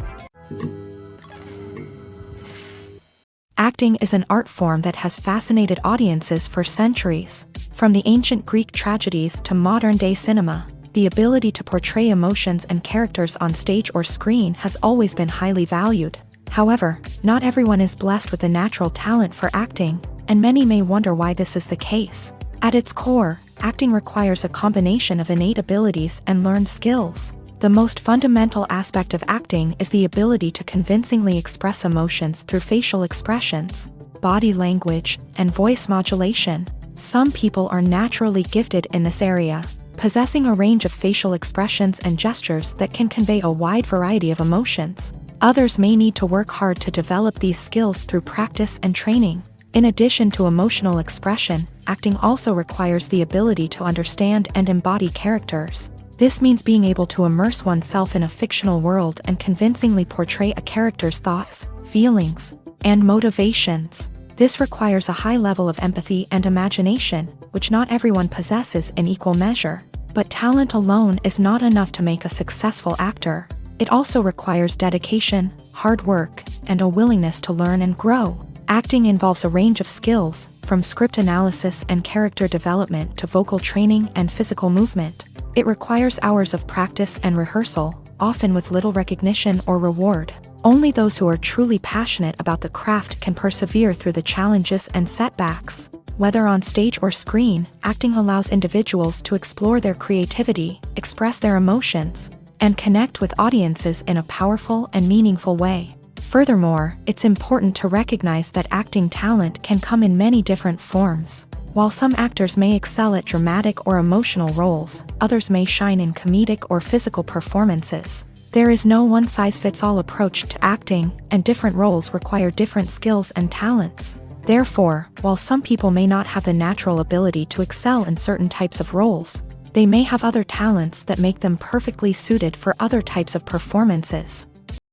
Acting is an art form that has fascinated audiences for centuries. From the ancient Greek tragedies to modern-day cinema, the ability to portray emotions and characters on stage or screen has always been highly valued. However, not everyone is blessed with a natural talent for acting, and many may wonder why this is the case. At its core, acting requires a combination of innate abilities and learned skills. The most fundamental aspect of acting is the ability to convincingly express emotions through facial expressions, body language, and voice modulation. Some people are naturally gifted in this area, possessing a range of facial expressions and gestures that can convey a wide variety of emotions. Others may need to work hard to develop these skills through practice and training. In addition to emotional expression, acting also requires the ability to understand and embody characters. This means being able to immerse oneself in a fictional world and convincingly portray a character's thoughts, feelings, and motivations. This requires a high level of empathy and imagination, which not everyone possesses in equal measure. But talent alone is not enough to make a successful actor. It also requires dedication, hard work, and a willingness to learn and grow. Acting involves a range of skills, from script analysis and character development to vocal training and physical movement. It requires hours of practice and rehearsal, often with little recognition or reward. Only those who are truly passionate about the craft can persevere through the challenges and setbacks. Whether on stage or screen, acting allows individuals to explore their creativity, express their emotions, and connect with audiences in a powerful and meaningful way. Furthermore, it's important to recognize that acting talent can come in many different forms. While some actors may excel at dramatic or emotional roles, others may shine in comedic or physical performances. There is no one-size-fits-all approach to acting, and different roles require different skills and talents. Therefore, while some people may not have the natural ability to excel in certain types of roles, they may have other talents that make them perfectly suited for other types of performances.